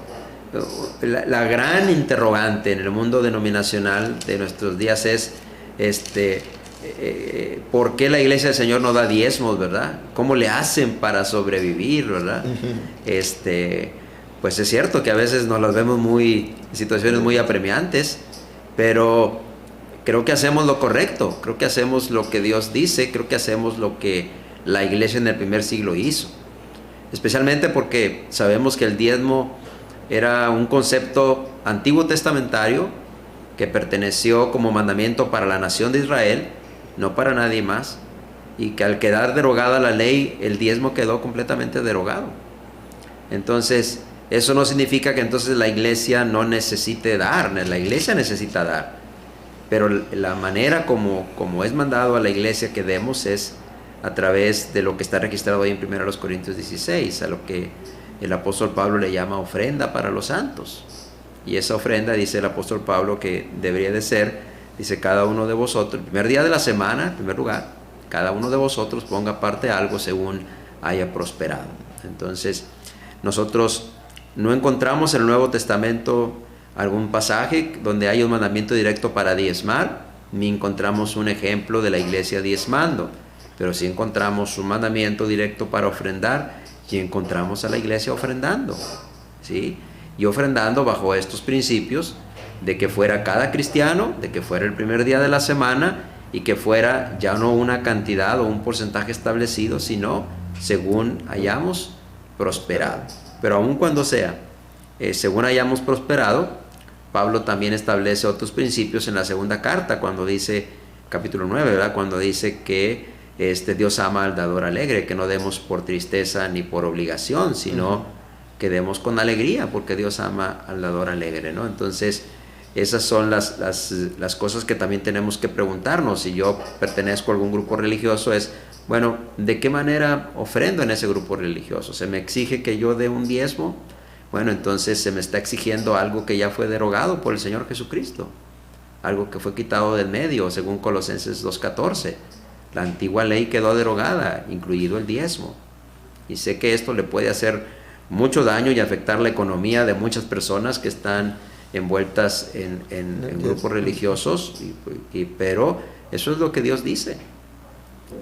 La gran interrogante en el mundo denominacional de nuestros días es ¿por qué la iglesia del Señor no da diezmos, verdad? ¿Cómo le hacen para sobrevivir, verdad? Pues es cierto que a veces nos las vemos en situaciones muy apremiantes, pero creo que hacemos lo correcto, creo que hacemos lo que Dios dice, creo que hacemos lo que la iglesia en el primer siglo hizo, especialmente porque sabemos que el diezmo era un concepto antiguo testamentario que perteneció como mandamiento para la nación de Israel, no para nadie más, y que al quedar derogada la ley, el diezmo quedó completamente derogado. Entonces, eso no significa que entonces la iglesia no necesite dar, la iglesia necesita dar, pero la manera como es mandado a la iglesia que demos es a través de lo que está registrado ahí en 1 Corintios 16, a lo que el apóstol Pablo le llama ofrenda para los santos. Y esa ofrenda, dice el apóstol Pablo, que debería de ser, dice, cada uno de vosotros, el primer día de la semana, en primer lugar, cada uno de vosotros ponga aparte algo según haya prosperado. Entonces, nosotros no encontramos en el Nuevo Testamento algún pasaje donde haya un mandamiento directo para diezmar, ni encontramos un ejemplo de la iglesia diezmando, pero sí encontramos un mandamiento directo para ofrendar, y encontramos a la iglesia ofrendando, ¿sí? Y ofrendando bajo estos principios de que fuera cada cristiano, de que fuera el primer día de la semana, y que fuera ya no una cantidad o un porcentaje establecido, sino según hayamos prosperado. Pero aun cuando sea según hayamos prosperado, Pablo también establece otros principios en la segunda carta, cuando dice, capítulo 9, ¿verdad? Cuando dice que Dios ama al dador alegre, que no demos por tristeza ni por obligación, sino que demos con alegría, porque Dios ama al dador alegre, ¿no? Entonces, esas son las cosas que también tenemos que preguntarnos. Si yo pertenezco a algún grupo religioso, es, bueno, ¿de qué manera ofrendo en ese grupo religioso? ¿Se me exige que yo dé un diezmo? Bueno, entonces se me está exigiendo algo que ya fue derogado por el Señor Jesucristo, algo que fue quitado del medio, según Colosenses 2:14. La antigua ley quedó derogada, incluido el diezmo. Y sé que esto le puede hacer mucho daño y afectar la economía de muchas personas que están envueltas en grupos religiosos, pero eso es lo que Dios dice.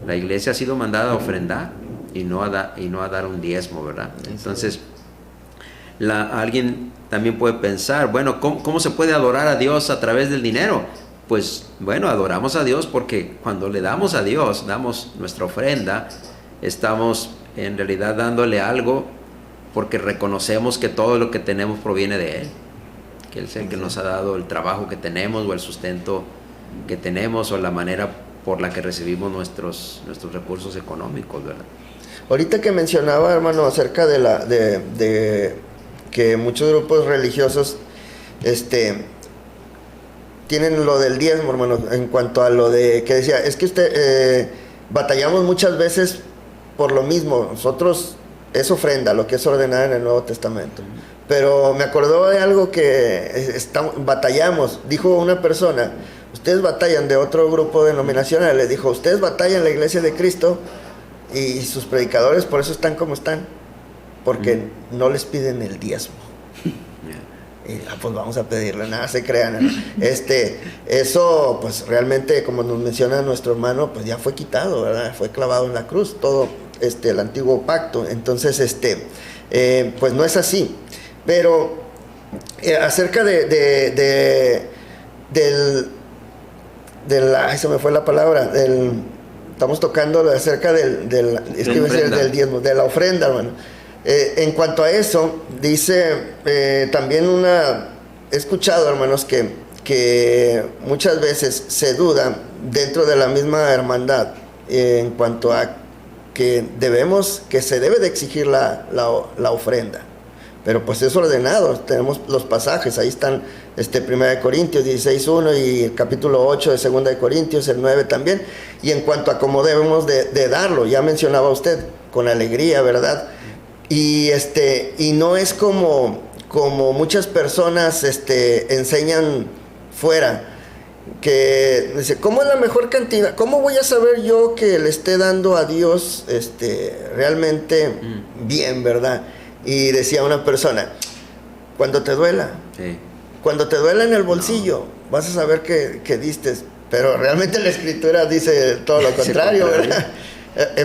La iglesia ha sido mandada a ofrendar y no a dar un diezmo, ¿verdad? Entonces, alguien también puede pensar, bueno, ¿cómo se puede adorar a Dios a través del dinero? Pues bueno, adoramos a Dios porque cuando le damos a Dios, damos nuestra ofrenda, estamos en realidad dándole algo porque reconocemos que todo lo que tenemos proviene de Él, que Él es el que nos ha dado el trabajo que tenemos o el sustento que tenemos o la manera por la que recibimos nuestros recursos económicos, ¿verdad? Ahorita que mencionaba, hermano, acerca de que muchos grupos religiosos tienen lo del diezmo, hermano, en cuanto a lo de que decía, es que batallamos muchas veces por lo mismo. Nosotros es ofrenda, lo que es ordenado en el Nuevo Testamento. Pero me acordó de algo que batallamos. Dijo una persona, ustedes batallan de otro grupo denominacional, le dijo, ustedes batallan en la Iglesia de Cristo y sus predicadores por eso están como están, porque no les piden el diezmo. Y, pues vamos a pedirle, nada se crean, ¿no? Eso pues realmente, como nos menciona nuestro hermano, pues ya fue quitado, ¿verdad? Fue clavado en la cruz todo el antiguo pacto. Entonces pues no es así. Pero acerca ay, se me fue la palabra, estamos tocando acerca del diezmo, de la ofrenda, hermano. En cuanto a eso, dice también he escuchado, hermanos, que muchas veces se duda dentro de la misma hermandad en cuanto a que se debe de exigir la ofrenda. Pero pues es ordenado, tenemos los pasajes, ahí están 1 Corintios 16:1 y el capítulo 8 de 2 Corintios, el 9 también. Y en cuanto a cómo debemos de darlo, ya mencionaba usted, con alegría, ¿verdad? Y no es como muchas personas enseñan fuera, que dice, ¿cómo es la mejor cantidad? ¿Cómo voy a saber yo que le esté dando a Dios realmente bien, verdad? Y decía una persona, cuando te duela, sí. Cuando te duela en el bolsillo, vas a saber que diste, pero realmente la Escritura dice todo lo contrario, ¿verdad?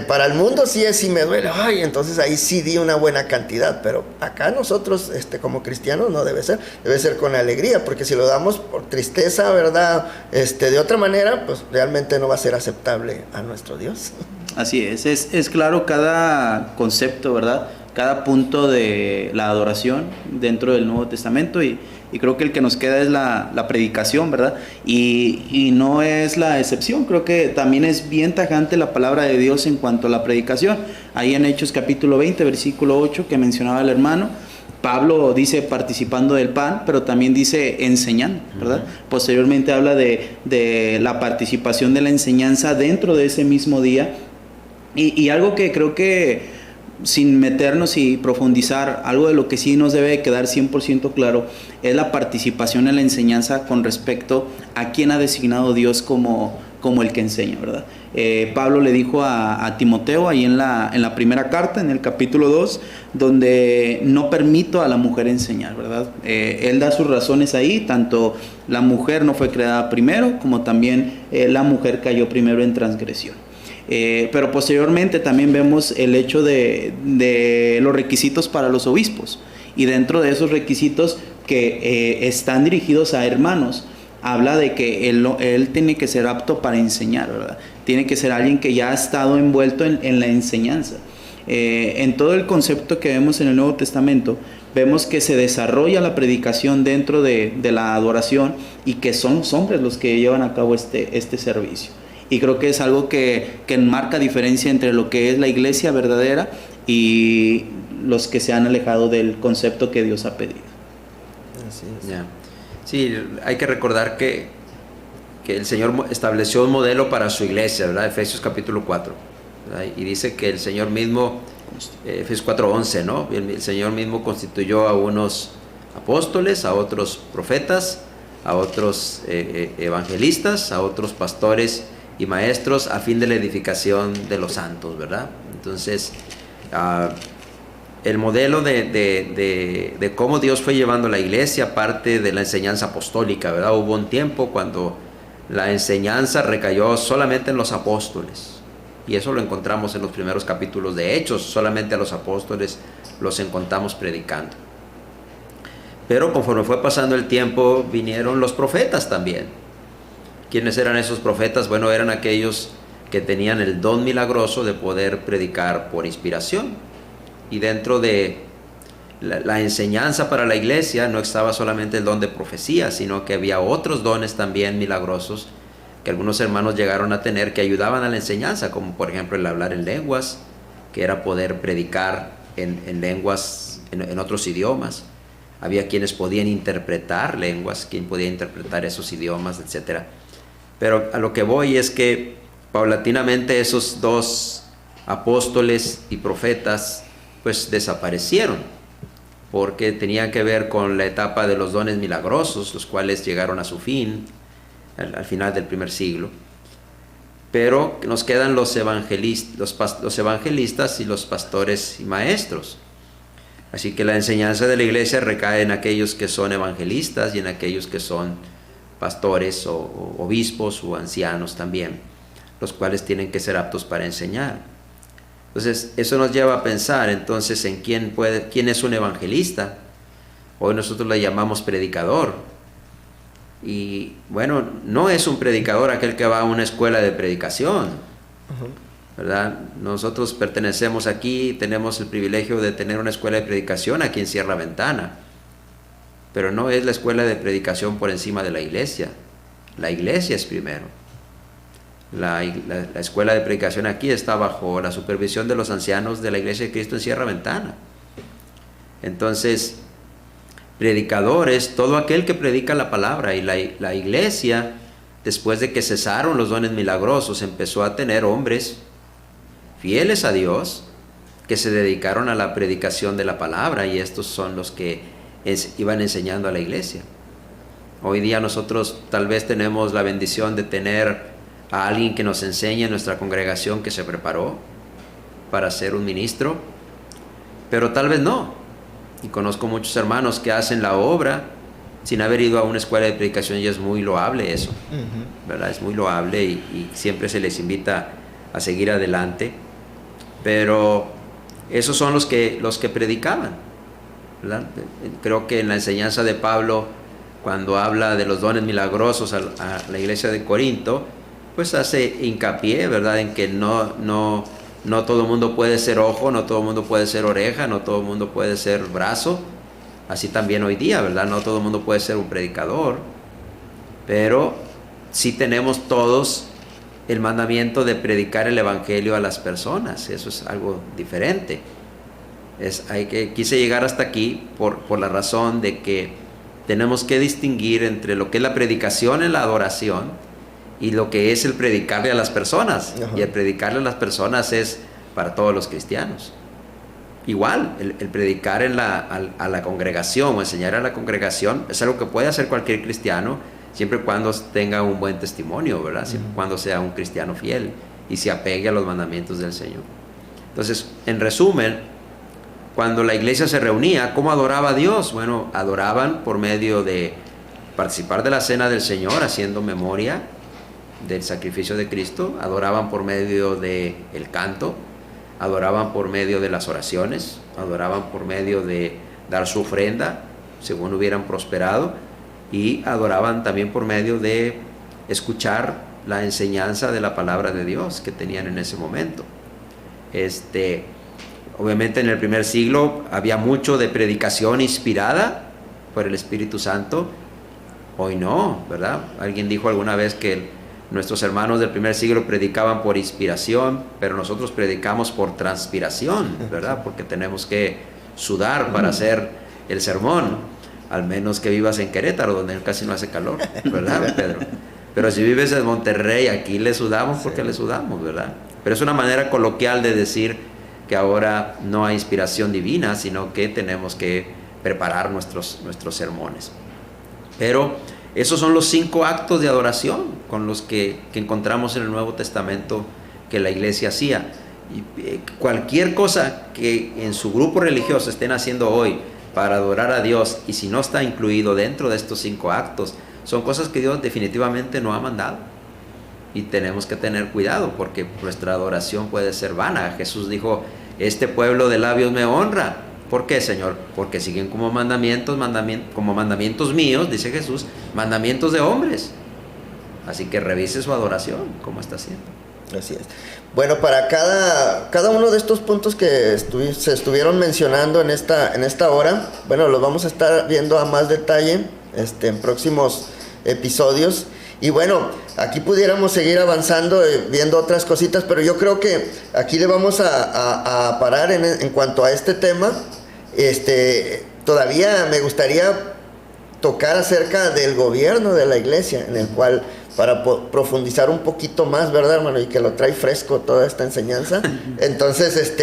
Para el mundo sí es, si me duele, ay, entonces ahí sí di una buena cantidad, pero acá nosotros como cristianos no debe ser con alegría, porque si lo damos por tristeza, ¿verdad? De otra manera, pues realmente no va a ser aceptable a nuestro Dios. Así es claro cada concepto, ¿verdad? Cada punto de la adoración dentro del Nuevo Testamento y creo que el que nos queda es la predicación, ¿verdad? Y no es la excepción, creo que también es bien tajante la palabra de Dios en cuanto a la predicación. Ahí en Hechos capítulo 20, versículo 8, que mencionaba el hermano, Pablo dice participando del pan, pero también dice enseñando, ¿verdad? Posteriormente habla de la participación de la enseñanza dentro de ese mismo día y algo que creo que sin meternos y profundizar, algo de lo que sí nos debe quedar 100% claro es la participación en la enseñanza con respecto a quién ha designado Dios como el que enseña, ¿verdad? Pablo le dijo a Timoteo ahí en la primera carta, en el capítulo 2, donde no permito a la mujer enseñar, ¿verdad? Él da sus razones ahí, tanto la mujer no fue creada primero, como también la mujer cayó primero en transgresión. Pero posteriormente también vemos el hecho de los requisitos para los obispos, y dentro de esos requisitos que están dirigidos a hermanos, habla de que él tiene que ser apto para enseñar, ¿verdad? Tiene que ser alguien que ya ha estado envuelto en la enseñanza. En todo el concepto que vemos en el Nuevo Testamento, vemos que se desarrolla la predicación dentro de la adoración y que son los hombres los que llevan a cabo este servicio. Y creo que es algo que marca diferencia entre lo que es la iglesia verdadera y los que se han alejado del concepto que Dios ha pedido. Así es. Yeah. Sí, hay que recordar que el Señor estableció un modelo para su iglesia, ¿verdad? Efesios capítulo 4, ¿verdad? Y dice que el Señor mismo, Efesios 4:11, ¿no? El Señor mismo constituyó a unos apóstoles, a otros profetas, a otros evangelistas, a otros pastores y maestros a fin de la edificación de los santos, ¿verdad? Entonces, el modelo de cómo Dios fue llevando la iglesia parte de la enseñanza apostólica, ¿verdad? Hubo un tiempo cuando la enseñanza recayó solamente en los apóstoles. Y eso lo encontramos en los primeros capítulos de Hechos. Solamente a los apóstoles los encontramos predicando. Pero conforme fue pasando el tiempo, vinieron los profetas también. ¿Quiénes eran esos profetas? Bueno, eran aquellos que tenían el don milagroso de poder predicar por inspiración. Y dentro de la enseñanza para la iglesia no estaba solamente el don de profecía, sino que había otros dones también milagrosos que algunos hermanos llegaron a tener, que ayudaban a la enseñanza, como por ejemplo el hablar en lenguas, que era poder predicar en lenguas, en otros idiomas. Había quienes podían interpretar lenguas, quien podía interpretar esos idiomas, etc. Pero a lo que voy es que paulatinamente esos dos apóstoles y profetas pues desaparecieron, porque tenían que ver con la etapa de los dones milagrosos, los cuales llegaron a su fin al final del primer siglo. Pero nos quedan los evangelistas y los pastores y maestros. Así que la enseñanza de la iglesia recae en aquellos que son evangelistas y en aquellos que son pastores o obispos o ancianos también, los cuales tienen que ser aptos para enseñar. Entonces, eso nos lleva a pensar entonces en quién es un evangelista. Hoy nosotros le llamamos predicador. Y bueno, no es un predicador aquel que va a una escuela de predicación, ¿verdad? Nosotros pertenecemos aquí, tenemos el privilegio de tener una escuela de predicación aquí en Sierra Ventana, pero no es la escuela de predicación por encima de la iglesia. La iglesia es primero. La escuela de predicación aquí está bajo la supervisión de los ancianos de la Iglesia de Cristo en Sierra Ventana. Entonces, predicadores, todo aquel que predica la palabra. Y la iglesia, después de que cesaron los dones milagrosos, empezó a tener hombres fieles a Dios que se dedicaron a la predicación de la palabra, y estos son los que iban enseñando a la iglesia. Hoy día nosotros tal vez tenemos la bendición de tener a alguien que nos enseñe en nuestra congregación, que se preparó para ser un ministro, pero tal vez no. Y conozco muchos hermanos que hacen la obra sin haber ido a una escuela de predicación, y es muy loable eso, ¿verdad? Es muy loable y siempre se les invita a seguir adelante, pero esos son los que predicaban, ¿verdad? Creo que en la enseñanza de Pablo, cuando habla de los dones milagrosos a la iglesia de Corinto, pues hace hincapié, ¿verdad?, en que no todo el mundo puede ser ojo, no todo el mundo puede ser oreja, no todo el mundo puede ser brazo. Así también hoy día, ¿verdad? No todo el mundo puede ser un predicador, pero sí tenemos todos el mandamiento de predicar el evangelio a las personas. Eso es algo diferente. Quise llegar hasta aquí por la razón de que tenemos que distinguir entre lo que es la predicación en la adoración y lo que es el predicarle a las personas. Y el predicarle a las personas es para todos los cristianos. Igual, el predicar a la congregación o enseñar a la congregación es algo que puede hacer cualquier cristiano, siempre y cuando tenga un buen testimonio, ¿verdad? Siempre y cuando sea un cristiano fiel y se apegue a los mandamientos del Señor. Entonces, en resumen, cuando la iglesia se reunía, ¿cómo adoraba a Dios? Bueno, adoraban por medio de participar de la cena del Señor, haciendo memoria del sacrificio de Cristo. Adoraban por medio del canto, adoraban por medio de las oraciones, adoraban por medio de dar su ofrenda según hubieran prosperado, y adoraban también por medio de escuchar la enseñanza de la palabra de Dios que tenían en ese momento. Obviamente en el primer siglo había mucho de predicación inspirada por el Espíritu Santo. Hoy no, ¿verdad? Alguien dijo alguna vez que nuestros hermanos del primer siglo predicaban por inspiración, pero nosotros predicamos por transpiración, ¿verdad? Porque tenemos que sudar para hacer el sermón, al menos que vivas en Querétaro, donde casi no hace calor, ¿verdad, Pedro? Pero si vives en Monterrey, aquí le sudamos porque le sudamos, ¿verdad? Pero es una manera coloquial de decir que ahora no hay inspiración divina, sino que tenemos que preparar nuestros sermones. Pero esos son los 5 actos de adoración con los que encontramos en el Nuevo Testamento que la iglesia hacía. cualquier cosa que en su grupo religioso estén haciendo hoy para adorar a Dios, y si no está incluido dentro de estos 5 actos, son cosas que Dios definitivamente no ha mandado. Y tenemos que tener cuidado, porque nuestra adoración puede ser vana. Jesús dijo, este pueblo de labios me honra. ¿Por qué, Señor? Porque siguen como mandamientos míos, dice Jesús, mandamientos de hombres. Así que revise su adoración, cómo está haciendo. Así es. Bueno, para cada uno de estos puntos que se estuvieron mencionando en esta hora, bueno, los vamos a estar viendo a más detalle en próximos episodios. Y bueno, aquí pudiéramos seguir avanzando, viendo otras cositas, pero yo creo que aquí le vamos a parar en cuanto a este tema. Todavía me gustaría tocar acerca del gobierno de la iglesia, en el cual, para profundizar un poquito más, ¿verdad, hermano? Y que lo trae fresco toda esta enseñanza. Entonces,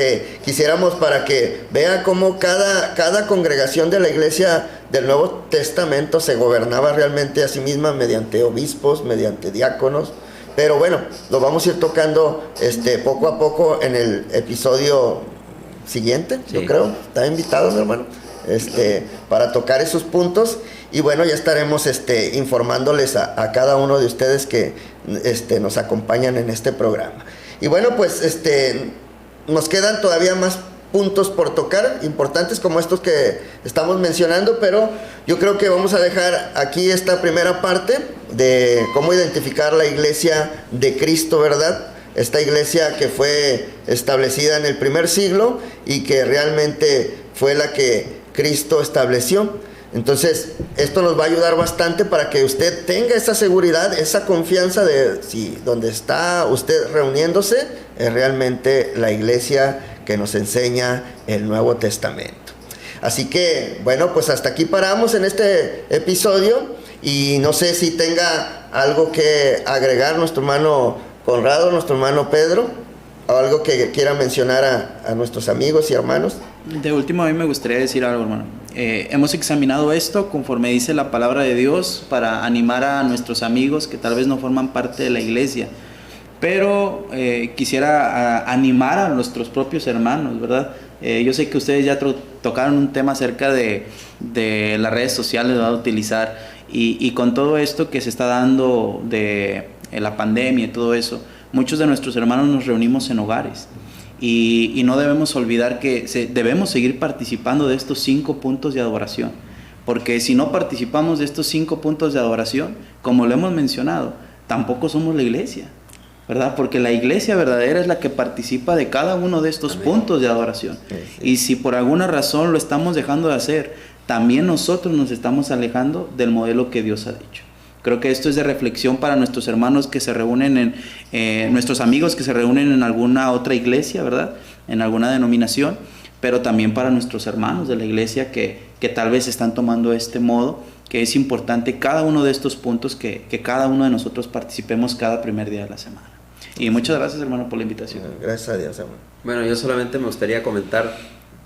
quisiéramos para que vea cómo cada congregación de la iglesia del Nuevo Testamento se gobernaba realmente a sí misma mediante obispos, mediante diáconos. Pero bueno, lo vamos a ir tocando poco a poco en el episodio siguiente, sí. Yo creo. Está invitado, mi hermano, para tocar esos puntos. Y bueno, ya estaremos informándoles a cada uno de ustedes que nos acompañan en este programa. Y bueno, pues nos quedan todavía más puntos por tocar, importantes como estos que estamos mencionando, pero yo creo que vamos a dejar aquí esta primera parte de cómo identificar la iglesia de Cristo, ¿verdad? Esta iglesia que fue establecida en el primer siglo y que realmente fue la que Cristo estableció. Entonces, esto nos va a ayudar bastante para que usted tenga esa seguridad, esa confianza de si donde está usted reuniéndose es realmente la iglesia que nos enseña el Nuevo Testamento. Así que, bueno, pues hasta aquí paramos en este episodio y no sé si tenga algo que agregar nuestro hermano Conrado, nuestro hermano Pedro, o algo que quiera mencionar a nuestros amigos y hermanos. De último, a mí me gustaría decir algo, hermano. Hemos examinado esto conforme dice la palabra de Dios para animar a nuestros amigos que tal vez no forman parte de la iglesia, pero quisiera animar a nuestros propios hermanos, ¿verdad? Yo sé que ustedes ya tocaron un tema acerca de las redes sociales, ¿verdad? Utilizar y con todo esto que se está dando de la pandemia y todo eso, muchos de nuestros hermanos nos reunimos en hogares. Y no debemos olvidar que debemos seguir participando de estos 5 puntos de adoración. Porque si no participamos de estos 5 puntos de adoración, como lo hemos mencionado, tampoco somos la iglesia, ¿verdad? Porque la iglesia verdadera es la que participa de cada uno de estos puntos de adoración. Sí. Y si por alguna razón lo estamos dejando de hacer, también nosotros nos estamos alejando del modelo que Dios ha dicho. Creo que esto es de reflexión para nuestros hermanos que se reúnen nuestros amigos que se reúnen en alguna otra iglesia, ¿verdad? En alguna denominación, pero también para nuestros hermanos de la iglesia que tal vez están tomando este modo, que es importante cada uno de estos puntos que cada uno de nosotros participemos cada primer día de la semana. Y muchas gracias, hermano, por la invitación. Gracias a Dios, hermano. Bueno, yo solamente me gustaría comentar,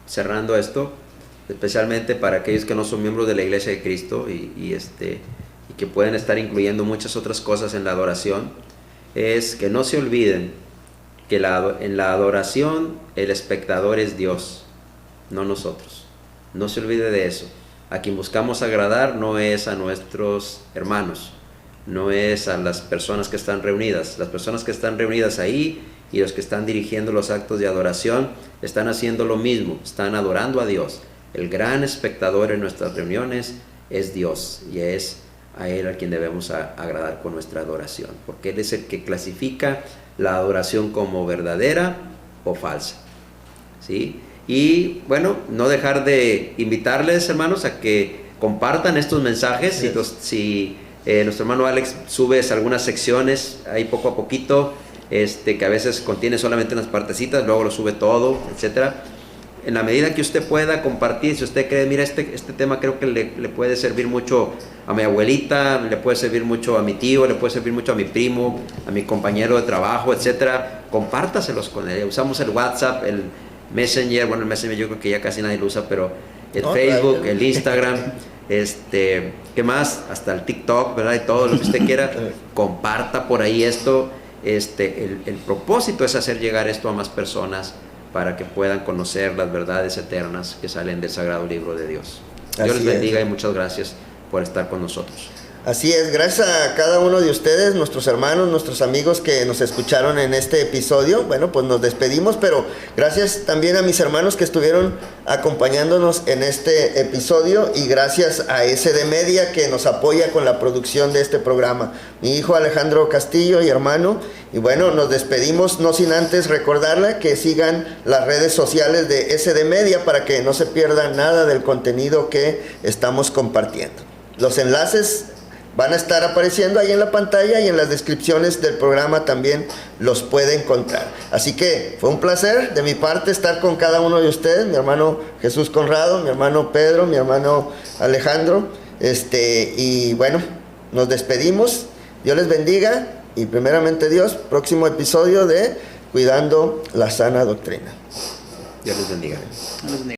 cerrando esto, especialmente para aquellos que no son miembros de la Iglesia de Cristo y que pueden estar incluyendo muchas otras cosas en la adoración, es que no se olviden que en la adoración el espectador es Dios, no nosotros. No se olvide de eso. A quien buscamos agradar no es a nuestros hermanos, no es a las personas que están reunidas. Las personas que están reunidas ahí y los que están dirigiendo los actos de adoración están haciendo lo mismo, están adorando a Dios. El gran espectador en nuestras reuniones es Dios y es a Él a quien debemos agradar con nuestra adoración, porque Él es el que clasifica la adoración como verdadera o falsa, ¿sí? Y bueno, no dejar de invitarles, hermanos, a que compartan estos mensajes. Si nuestro hermano Alex sube algunas secciones ahí poco a poquito, que a veces contiene solamente unas partecitas, luego lo sube todo, etcétera. En la medida que usted pueda compartir, si usted cree, mira, este tema creo que le puede servir mucho a mi abuelita, le puede servir mucho a mi tío, le puede servir mucho a mi primo, a mi compañero de trabajo, etcétera, compártaselos con él. Usamos el WhatsApp, el Messenger, bueno, el Messenger yo creo que ya casi nadie lo usa, pero el Facebook, el Instagram, ¿qué más? Hasta el TikTok, ¿verdad? Y todo lo que usted quiera, comparta por ahí esto. el propósito es hacer llegar esto a más personas para que puedan conocer las verdades eternas que salen del Sagrado Libro de Dios. Dios les bendiga y muchas gracias por estar con nosotros. Así es, gracias a cada uno de ustedes, nuestros hermanos, nuestros amigos que nos escucharon en este episodio. Bueno, pues nos despedimos, pero gracias también a mis hermanos que estuvieron acompañándonos en este episodio, y gracias a SD Media que nos apoya con la producción de este programa. Mi hijo Alejandro Castillo y hermano. Y bueno, nos despedimos no sin antes recordarle que sigan las redes sociales de SD Media para que no se pierda nada del contenido que estamos compartiendo. Los enlaces van a estar apareciendo ahí en la pantalla, y en las descripciones del programa también los puede encontrar. Así que fue un placer de mi parte estar con cada uno de ustedes, mi hermano Jesús Conrado, mi hermano Pedro, mi hermano Alejandro, y bueno, nos despedimos. Dios les bendiga, y primeramente Dios, próximo episodio de Cuidando la Sana Doctrina. Dios les bendiga.